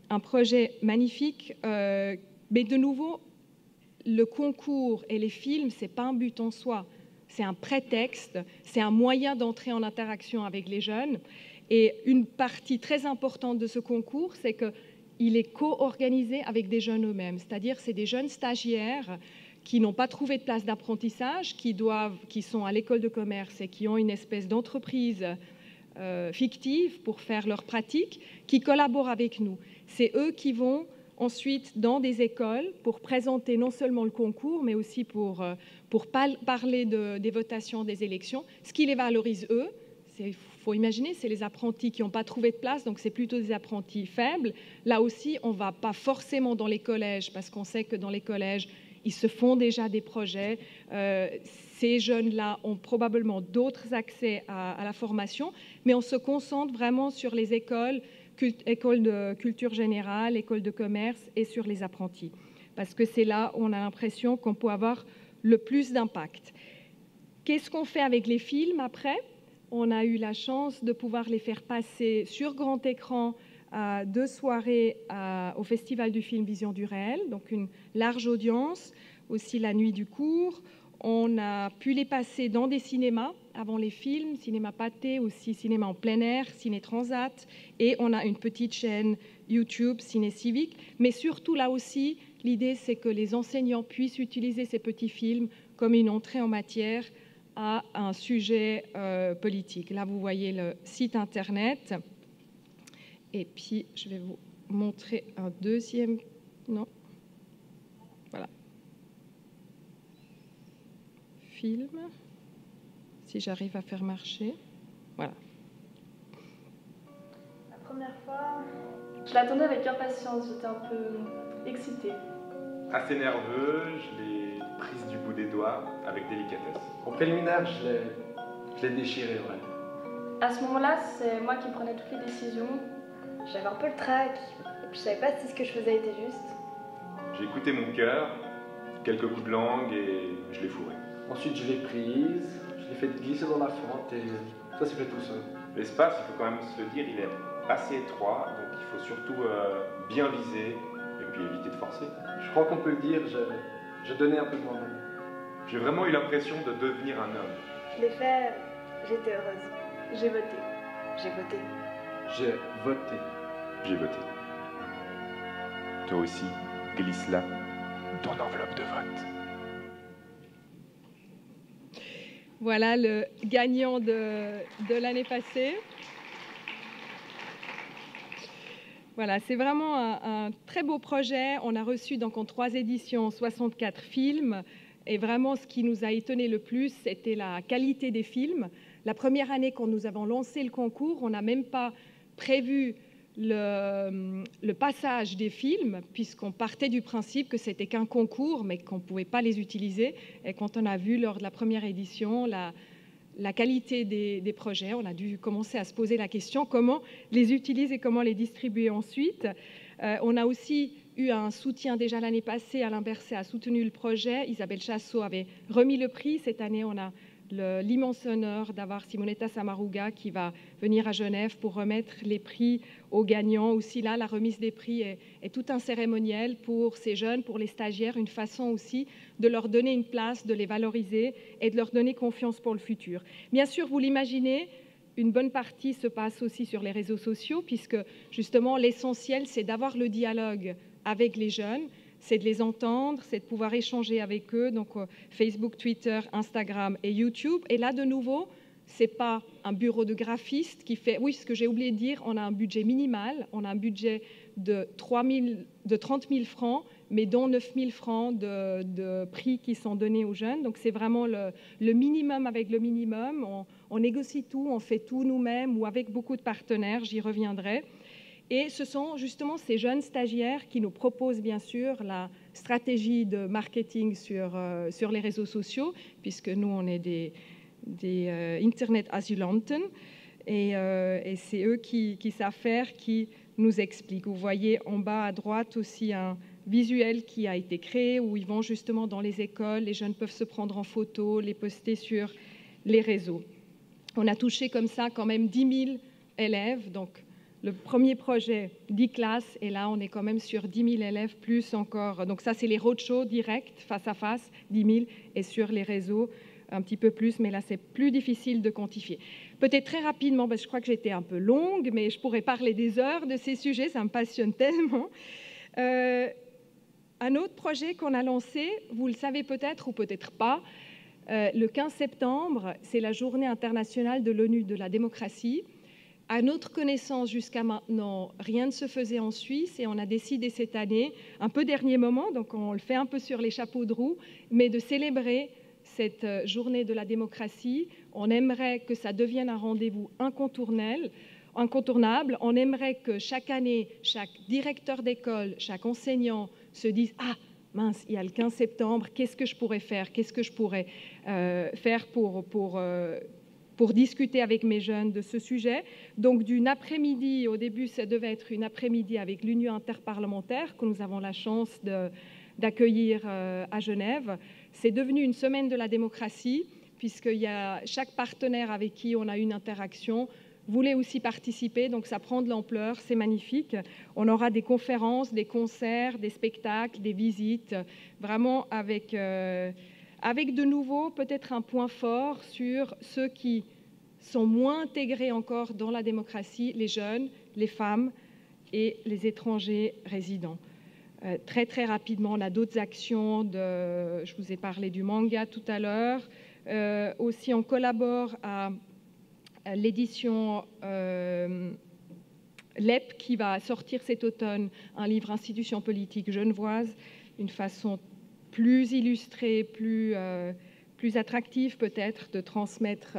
Un projet magnifique, mais de nouveau, le concours et les films, ce n'est pas un but en soi. C'est un prétexte, c'est un moyen d'entrer en interaction avec les jeunes. Et une partie très importante de ce concours, c'est qu'il est co-organisé avec des jeunes eux-mêmes. C'est-à-dire c'est des jeunes stagiaires qui n'ont pas trouvé de place d'apprentissage, qui sont à l'école de commerce et qui ont une espèce d'entreprise fictive pour faire leur pratique, qui collaborent avec nous. C'est eux qui vont ensuite dans des écoles pour présenter non seulement le concours, mais aussi pour parler des votations des élections. Ce qui les valorise eux, il faut imaginer, c'est les apprentis qui n'ont pas trouvé de place, donc c'est plutôt des apprentis faibles. Là aussi, on ne va pas forcément dans les collèges, parce qu'on sait que dans les collèges, ils se font déjà des projets. Ces jeunes-là ont probablement d'autres accès à la formation, mais on se concentre vraiment sur les écoles de culture générale, écoles de commerce et sur les apprentis. Parce que c'est là où on a l'impression qu'on peut avoir le plus d'impact. Qu'est-ce qu'on fait avec les films après? On a eu la chance de pouvoir les faire passer sur grand écran à 2 soirées au Festival du film Vision du réel, donc une large audience, aussi la nuit du cours. On a pu les passer dans des cinémas avant les films, cinéma Pathé, aussi cinéma en plein air, Ciné Transat, et on a une petite chaîne YouTube, Ciné Civique. Mais surtout là aussi, l'idée c'est que les enseignants puissent utiliser ces petits films comme une entrée en matière à un sujet politique. Là, vous voyez le site internet. Et puis, je vais vous montrer un deuxième... Non. Voilà. Film. Si j'arrive à faire marcher. Voilà. La première fois, je l'attendais avec impatience. J'étais un peu excitée. Assez nerveux, je l'ai prise du bout des doigts avec délicatesse. Au préliminaire, je l'ai déchiré, ouais. À ce moment-là, c'est moi qui prenais toutes les décisions. J'avais un peu le trac, et puis je savais pas si ce que je faisais était juste. J'ai écouté mon cœur, quelques coups de langue et je l'ai fourré. Ensuite, je l'ai prise, je l'ai fait glisser dans la fente et ça s'est fait tout seul. L'espace, il faut quand même se le dire, il est assez étroit, donc il faut surtout bien viser et puis éviter de forcer. Je crois qu'on peut le dire, j'ai donné un peu de moi-même. J'ai vraiment eu l'impression de devenir un homme. Je l'ai fait, j'étais heureuse. J'ai voté. J'ai voté. J'ai voté. J'ai voté. Toi aussi, glisse-la ton enveloppe de vote. Voilà le gagnant de l'année passée. Voilà, c'est vraiment un très beau projet. On a reçu donc en 3 éditions 64 films. Et vraiment, ce qui nous a étonné le plus, c'était la qualité des films. La première année quand nous avons lancé le concours, on n'a même pas prévu le passage des films, puisqu'on partait du principe que c'était qu'un concours, mais qu'on ne pouvait pas les utiliser. Et quand on a vu lors de la première édition la qualité des projets, on a dû commencer à se poser la question comment les utiliser et comment les distribuer ensuite. On a aussi eu un soutien déjà l'année passée. Alain Berset a soutenu le projet. Isabelle Chassot avait remis le prix. Cette année, on a l'immense honneur d'avoir Simonetta Samaruga qui va venir à Genève pour remettre les prix aux gagnants. Aussi là, la remise des prix est tout un cérémoniel pour ces jeunes, pour les stagiaires, une façon aussi de leur donner une place, de les valoriser et de leur donner confiance pour le futur. Bien sûr, vous l'imaginez, une bonne partie se passe aussi sur les réseaux sociaux puisque justement l'essentiel, c'est d'avoir le dialogue avec les jeunes, c'est de les entendre, c'est de pouvoir échanger avec eux, donc Facebook, Twitter, Instagram et YouTube. Et là, de nouveau, ce n'est pas un bureau de graphiste qui fait... Oui, ce que j'ai oublié de dire, on a un budget minimal, on a un budget de 30 000 francs, mais dont 9 000 francs de prix qui sont donnés aux jeunes. Donc c'est vraiment le minimum avec le minimum. On négocie tout, on fait tout nous-mêmes ou avec beaucoup de partenaires, j'y reviendrai. Et ce sont justement ces jeunes stagiaires qui nous proposent bien sûr la stratégie de marketing sur les réseaux sociaux, puisque nous, on est des Internet-Asylanten, et c'est eux qui savent faire, qui nous expliquent. Vous voyez en bas à droite aussi un visuel qui a été créé, où ils vont justement dans les écoles, les jeunes peuvent se prendre en photo, les poster sur les réseaux. On a touché comme ça quand même 10 000 élèves, donc le premier projet, 10 classes, et là, on est quand même sur 10 000 élèves, plus encore. Donc ça, c'est les roadshows directs, face à face, 10 000, et sur les réseaux, un petit peu plus, mais là, c'est plus difficile de quantifier. Peut-être très rapidement, parce que je crois que j'étais un peu longue, mais je pourrais parler des heures de ces sujets, ça me passionne tellement. Un autre projet qu'on a lancé, vous le savez peut-être ou peut-être pas, le 15 septembre, c'est la journée internationale de l'ONU de la démocratie. À notre connaissance, jusqu'à maintenant, rien ne se faisait en Suisse et on a décidé cette année, un peu dernier moment, donc on le fait un peu sur les chapeaux de roue, mais de célébrer cette journée de la démocratie. On aimerait que ça devienne un rendez-vous incontournable. On aimerait que chaque année, chaque directeur d'école, chaque enseignant se dise « Ah, mince, il y a le 15 septembre, qu'est-ce que je pourrais faire? Qu'est-ce que je pourrais faire pour discuter avec mes jeunes de ce sujet ?» Donc d'une après-midi, au début ça devait être une après-midi avec l'Union interparlementaire que nous avons la chance d'accueillir à Genève. C'est devenu une semaine de la démocratie puisqu'il y a chaque partenaire avec qui on a une interaction voulait aussi participer, donc ça prend de l'ampleur, c'est magnifique. On aura des conférences, des concerts, des spectacles, des visites, vraiment avec de nouveau peut-être un point fort sur ceux qui sont moins intégrés encore dans la démocratie, les jeunes, les femmes et les étrangers résidents. Très très rapidement, on a d'autres actions, je vous ai parlé du manga tout à l'heure, aussi on collabore à l'édition LEP qui va sortir cet automne un livre Institutions politiques genevoises, une façon plus illustrée, plus attractive peut-être de transmettre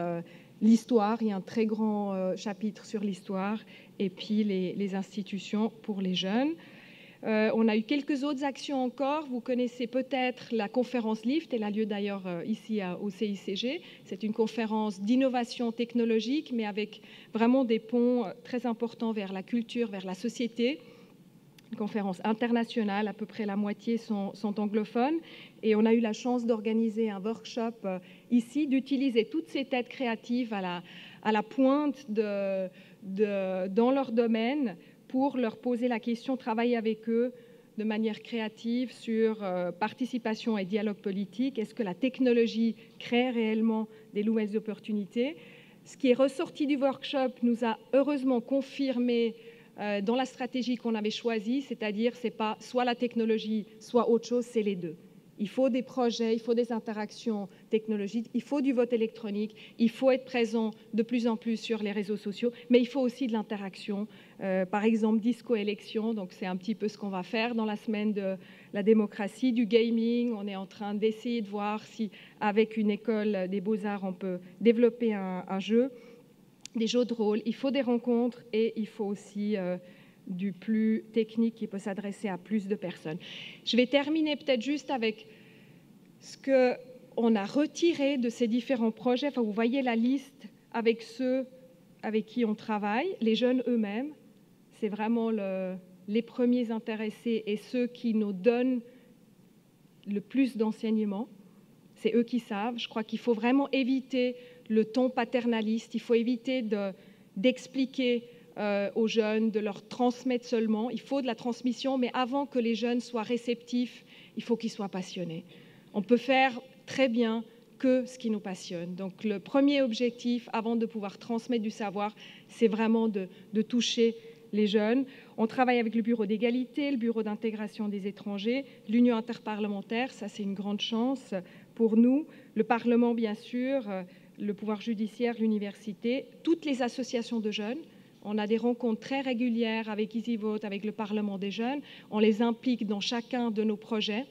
l'histoire. Il y a un très grand chapitre sur l'histoire et puis les institutions pour les jeunes. On a eu quelques autres actions encore. Vous connaissez peut-être la conférence LIFT, elle a lieu d'ailleurs ici au CICG. C'est une conférence d'innovation technologique, mais avec vraiment des ponts très importants vers la culture, vers la société. Une conférence internationale, à peu près la moitié sont anglophones. Et on a eu la chance d'organiser un workshop ici, d'utiliser toutes ces têtes créatives à la pointe dans leur domaine, pour leur poser la question, travailler avec eux de manière créative sur participation et dialogue politique. Est-ce que la technologie crée réellement des nouvelles opportunités? Ce qui est ressorti du workshop nous a heureusement confirmé dans la stratégie qu'on avait choisie, c'est-à-dire c'est pas soit la technologie, soit autre chose, c'est les deux. Il faut des projets, il faut des interactions technologiques, il faut du vote électronique, il faut être présent de plus en plus sur les réseaux sociaux, mais il faut aussi de l'interaction. Par exemple, disco-élection, donc c'est un petit peu ce qu'on va faire dans la semaine de la démocratie, du gaming. On est en train d'essayer de voir si, avec une école des beaux-arts, on peut développer un jeu, des jeux de rôle. Il faut des rencontres et il faut aussi du plus technique qui peut s'adresser à plus de personnes. Je vais terminer peut-être juste avec ce qu'on a retiré de ces différents projets. Enfin, vous voyez la liste avec ceux avec qui on travaille, les jeunes eux-mêmes. C'est vraiment les premiers intéressés et ceux qui nous donnent le plus d'enseignements. C'est eux qui savent. Je crois qu'il faut vraiment éviter le ton paternaliste. Il faut éviter d'expliquer aux jeunes, de leur transmettre seulement. Il faut de la transmission, mais avant que les jeunes soient réceptifs, il faut qu'ils soient passionnés. On peut faire très bien que ce qui nous passionne. Donc le premier objectif, avant de pouvoir transmettre du savoir, c'est vraiment de toucher les jeunes. On travaille avec le Bureau d'égalité, le Bureau d'intégration des étrangers, l'Union interparlementaire, ça c'est une grande chance pour nous, le Parlement bien sûr, le pouvoir judiciaire, l'université, toutes les associations de jeunes. On a des rencontres très régulières avec EasyVote, avec le Parlement des jeunes. On les implique dans chacun de nos projets.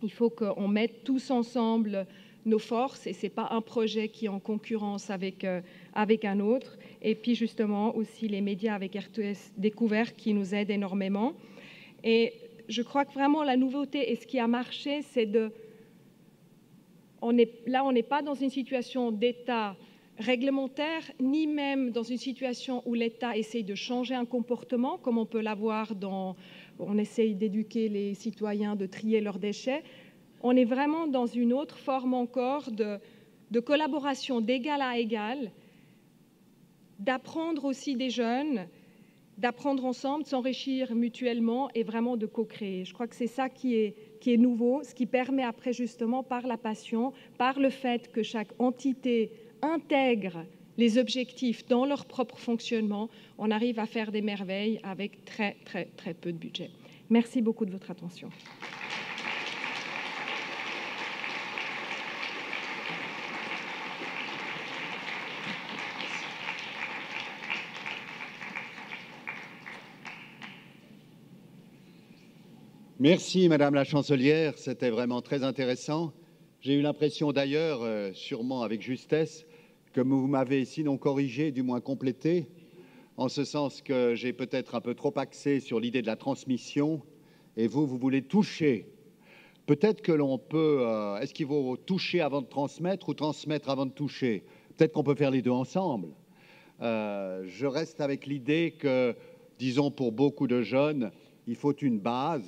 Il faut qu'on mette tous ensemble nos forces et ce n'est pas un projet qui est en concurrence avec un autre. Et puis justement aussi les médias avec RTS Découverte qui nous aident énormément. Et je crois que vraiment la nouveauté et ce qui a marché, c'est on n'est pas dans une situation d'état réglementaire, ni même dans une situation où l'État essaye de changer un comportement, comme on peut l'avoir on essaye d'éduquer les citoyens, de trier leurs déchets. On est vraiment dans une autre forme encore de collaboration d'égal à égal, d'apprendre aussi des jeunes, d'apprendre ensemble, de s'enrichir mutuellement et vraiment de co-créer. Je crois que c'est ça qui est nouveau, ce qui permet après justement par la passion, par le fait que chaque entité intègre les objectifs dans leur propre fonctionnement, on arrive à faire des merveilles avec très peu de budget. Merci beaucoup de votre attention. Merci, Madame la Chancelière, c'était vraiment très intéressant. J'ai eu l'impression d'ailleurs, sûrement avec justesse, que vous m'avez sinon corrigé, du moins complété, en ce sens que j'ai peut-être un peu trop axé sur l'idée de la transmission, et vous voulez toucher. Peut-être que l'on peut, est-ce qu'il faut toucher avant de transmettre ou transmettre avant de toucher? Peut-être qu'on peut faire les deux ensemble. Je reste avec l'idée que, disons pour beaucoup de jeunes, il faut une base,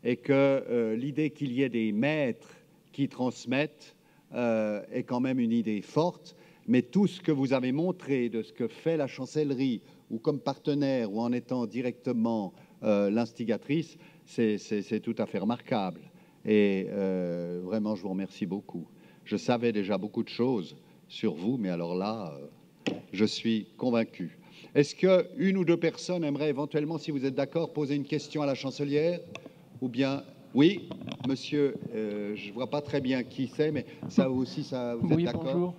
et que l'idée qu'il y ait des maîtres qui transmettent est quand même une idée forte, mais tout ce que vous avez montré de ce que fait la chancellerie, ou comme partenaire, ou en étant directement l'instigatrice, c'est tout à fait remarquable. Et vraiment, je vous remercie beaucoup. Je savais déjà beaucoup de choses sur vous, mais alors là, je suis convaincu. Est-ce qu'une ou deux personnes aimeraient éventuellement, si vous êtes d'accord, poser une question à la chancelière? Ou bien, oui, monsieur, je ne vois pas très bien qui c'est, mais ça aussi, ça, vous êtes d'accord? Bonjour.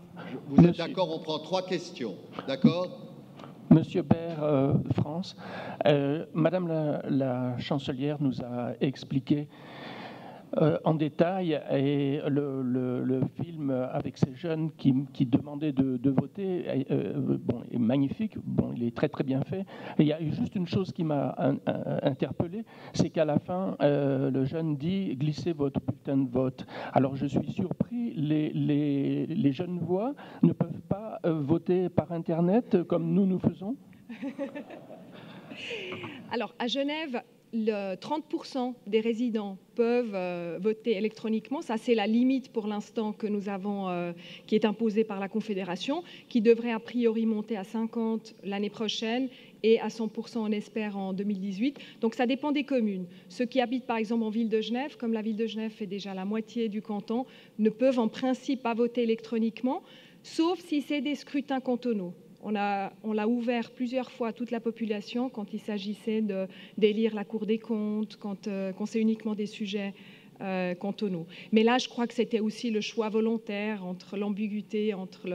Vous êtes d'accord, on prend 3 questions, d'accord? Monsieur Baird, France, Madame la chancelière nous a expliqué en détail et le film avec ces jeunes qui demandaient de voter bon, est magnifique, bon, il est très bien fait. Et il y a juste une chose qui m'a interpellé, c'est qu'à la fin, le jeune dit « glissez votre bulletin de vote ». Alors je suis surpris, les jeunes voix ne peuvent pas voter par Internet comme nous faisons? Alors à Genève, 30% des résidents peuvent voter électroniquement. Ça, c'est la limite pour l'instant que nous avons, qui est imposée par la Confédération, qui devrait a priori monter à 50% l'année prochaine et à 100% on espère en 2018. Donc ça dépend des communes. Ceux qui habitent par exemple en ville de Genève, comme la ville de Genève fait déjà la moitié du canton, ne peuvent en principe pas voter électroniquement, sauf si c'est des scrutins cantonaux. On l'a ouvert plusieurs fois à toute la population quand il s'agissait d'élire la Cour des comptes, quand c'est uniquement des sujets cantonaux. Mais là, je crois que c'était aussi le choix volontaire entre l'ambiguïté, entre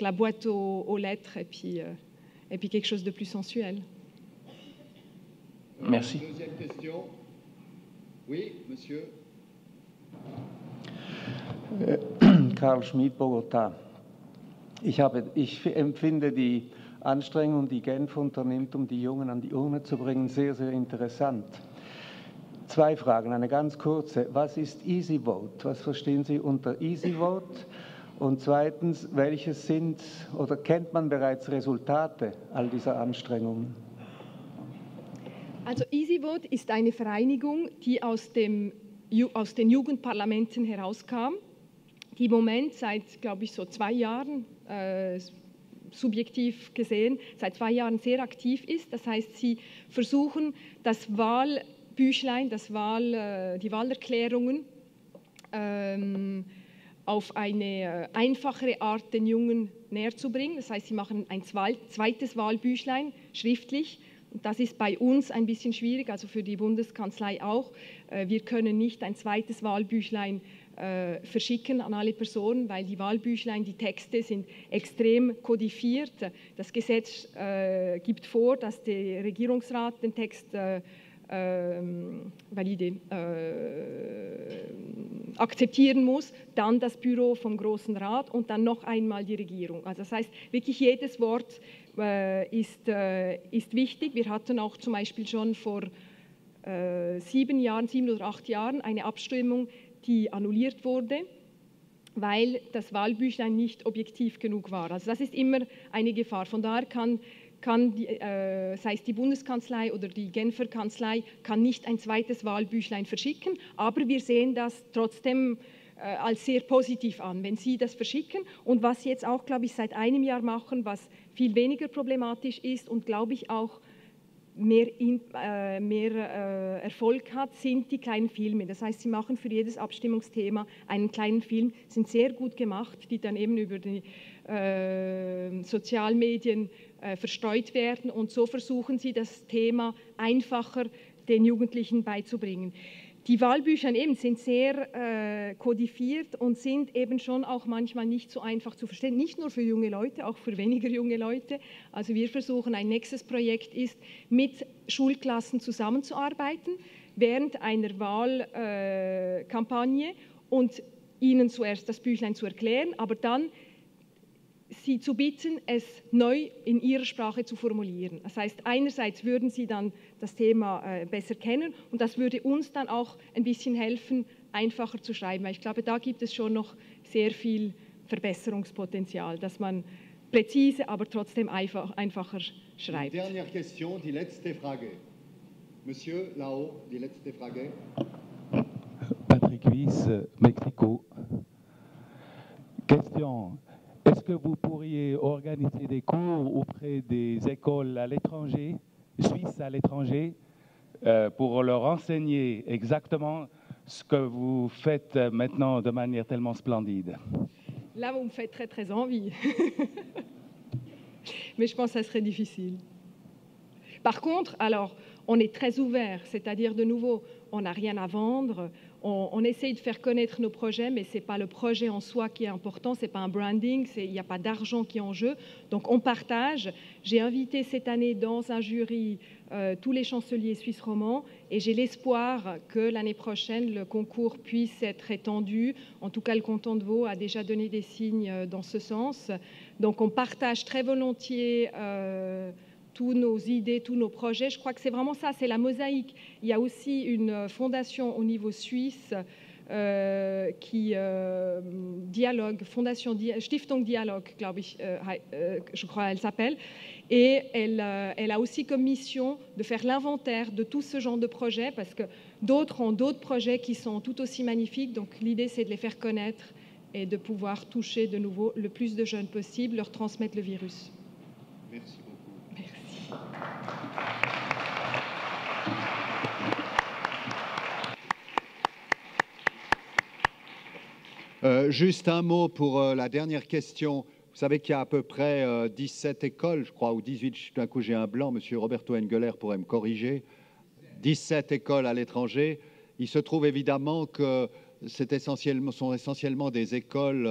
la boîte aux lettres et puis quelque chose de plus sensuel. Merci. Deuxième question. Oui, monsieur. Karl Schmid, Bogota. Ich empfinde die Anstrengung, die Genf unternimmt, die Jungen an die Urne zu bringen, sehr interessant. 2 Fragen, eine ganz kurze. Was ist Easy Vote? Was verstehen Sie unter Easy Vote? Und zweitens, welches sind oder kennt man bereits Resultate all dieser Anstrengungen? Also Easy Vote ist eine Vereinigung, die aus den Jugendparlamenten herauskam, die im Moment seit, glaube ich, so 2 Jahren subjektiv gesehen, seit 2 Jahren sehr aktiv ist. Das heißt, sie versuchen, das Wahlbüchlein, die Wahlerklärungen auf eine einfachere Art den Jungen näher zu bringen. Das heißt, sie machen ein zweites Wahlbüchlein schriftlich. Und das ist bei uns ein bisschen schwierig, also für die Bundeskanzlei auch. Wir können nicht ein zweites Wahlbüchlein verschicken an alle Personen, weil die Wahlbüchlein, die Texte sind extrem kodifiert. Das Gesetz gibt vor, dass der Regierungsrat den Text akzeptieren muss, dann das Büro vom Großen Rat und dann noch einmal die Regierung. Also das heißt, wirklich jedes Wort ist wichtig. Wir hatten auch zum Beispiel schon vor 7 oder 8 Jahren eine Abstimmung, die annulliert wurde, weil das Wahlbüchlein nicht objektiv genug war. Also das ist immer eine Gefahr. Von daher kann sei es die Bundeskanzlei oder die Genfer Kanzlei, kann nicht ein zweites Wahlbüchlein verschicken, aber wir sehen das trotzdem als sehr positiv an, wenn Sie das verschicken. Und was Sie jetzt auch, glaube ich, seit einem Jahr machen, was viel weniger problematisch ist und, glaube ich, auch mehr Erfolg hat, sind die kleinen Filme. Das heißt, sie machen für jedes Abstimmungsthema einen kleinen Film, sind sehr gut gemacht, die dann eben über die Sozialmedien verstreut werden und so versuchen sie, das Thema einfacher den Jugendlichen beizubringen. Die Wahlbücher eben sind sehr kodifiert und sind eben schon auch manchmal nicht so einfach zu verstehen, nicht nur für junge Leute, auch für weniger junge Leute. Also wir versuchen, ein nächstes Projekt ist, mit Schulklassen zusammenzuarbeiten während einer Wahlkampagne und ihnen zuerst das Büchlein zu erklären, aber dann sie zu bitten, es neu in ihrer Sprache zu formulieren. Das heißt, einerseits würden sie dann das Thema besser kennen und das würde uns dann auch ein bisschen helfen, einfacher zu schreiben. Weil ich glaube, da gibt es schon noch sehr viel Verbesserungspotenzial, dass man präzise, aber trotzdem einfacher schreibt. Dernière question, die letzte Frage. Monsieur, là-haut, die letzte Frage. Patrick Wyss, Mexico. Question. Est-ce que vous pourriez organiser des cours auprès des écoles à l'étranger, suisses à l'étranger, pour leur enseigner exactement ce que vous faites maintenant de manière tellement splendide? Là, vous me faites très, très envie. Mais je pense que ça serait difficile. Par contre, alors, on est très ouvert, c'est-à-dire de nouveau, on n'a rien à vendre, on essaye de faire connaître nos projets, mais ce n'est pas le projet en soi qui est important, ce n'est pas un branding, il n'y a pas d'argent qui est en jeu, donc on partage. J'ai invité cette année dans un jury tous les chanceliers suisses romans et j'ai l'espoir que l'année prochaine, le concours puisse être étendu. En tout cas, le canton de Vaud a déjà donné des signes dans ce sens. Donc on partage très volontiers tous nos idées, tous nos projets. Je crois que c'est vraiment ça, c'est la mosaïque. Il y a aussi une fondation au niveau suisse qui dialogue, Stiftung Dialog, je crois elle s'appelle, et elle a aussi comme mission de faire l'inventaire de tout ce genre de projets parce que d'autres ont d'autres projets qui sont tout aussi magnifiques. Donc l'idée, c'est de les faire connaître et de pouvoir toucher de nouveau le plus de jeunes possible, leur transmettre le virus. Merci beaucoup. Juste un mot pour la dernière question. Vous savez qu'il y a à peu près 17 écoles, je crois, ou 18, d'un coup j'ai un blanc, M. Roberto Engeler pourrait me corriger, 17 écoles à l'étranger. Il se trouve évidemment que sont essentiellement des écoles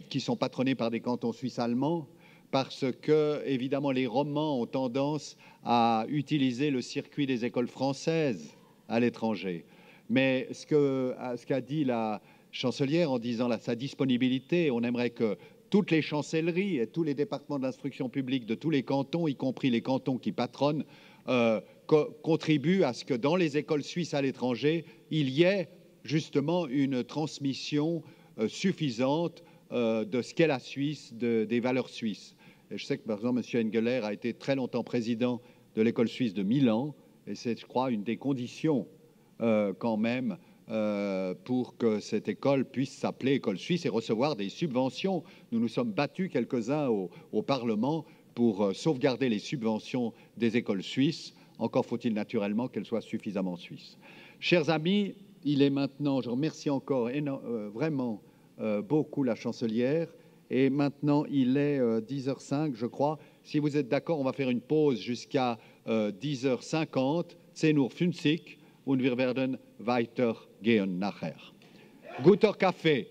qui sont patronnées par des cantons suisses allemands, parce que, évidemment, les romans ont tendance à utiliser le circuit des écoles françaises à l'étranger. Mais ce qu'a dit la chancelière en disant sa disponibilité, on aimerait que toutes les chancelleries et tous les départements de l'instruction publique de tous les cantons, y compris les cantons qui patronnent, contribuent à ce que dans les écoles suisses à l'étranger, il y ait justement une transmission suffisante de ce qu'est la Suisse, des valeurs suisses. Et je sais que, par exemple, M. Engeler a été très longtemps président de l'école suisse de Milan, et c'est, je crois, une des conditions quand même pour que cette école puisse s'appeler école suisse et recevoir des subventions. Nous nous sommes battus quelques-uns au Parlement pour sauvegarder les subventions des écoles suisses. Encore faut-il naturellement qu'elles soient suffisamment suisses. Chers amis, il est maintenant, je remercie encore vraiment beaucoup la chancelière. Et maintenant, il est 10h05, je crois. Si vous êtes d'accord, on va faire une pause jusqu'à 10h50. 10:50 und wir werden weitergehen nachher. Guter Kaffee.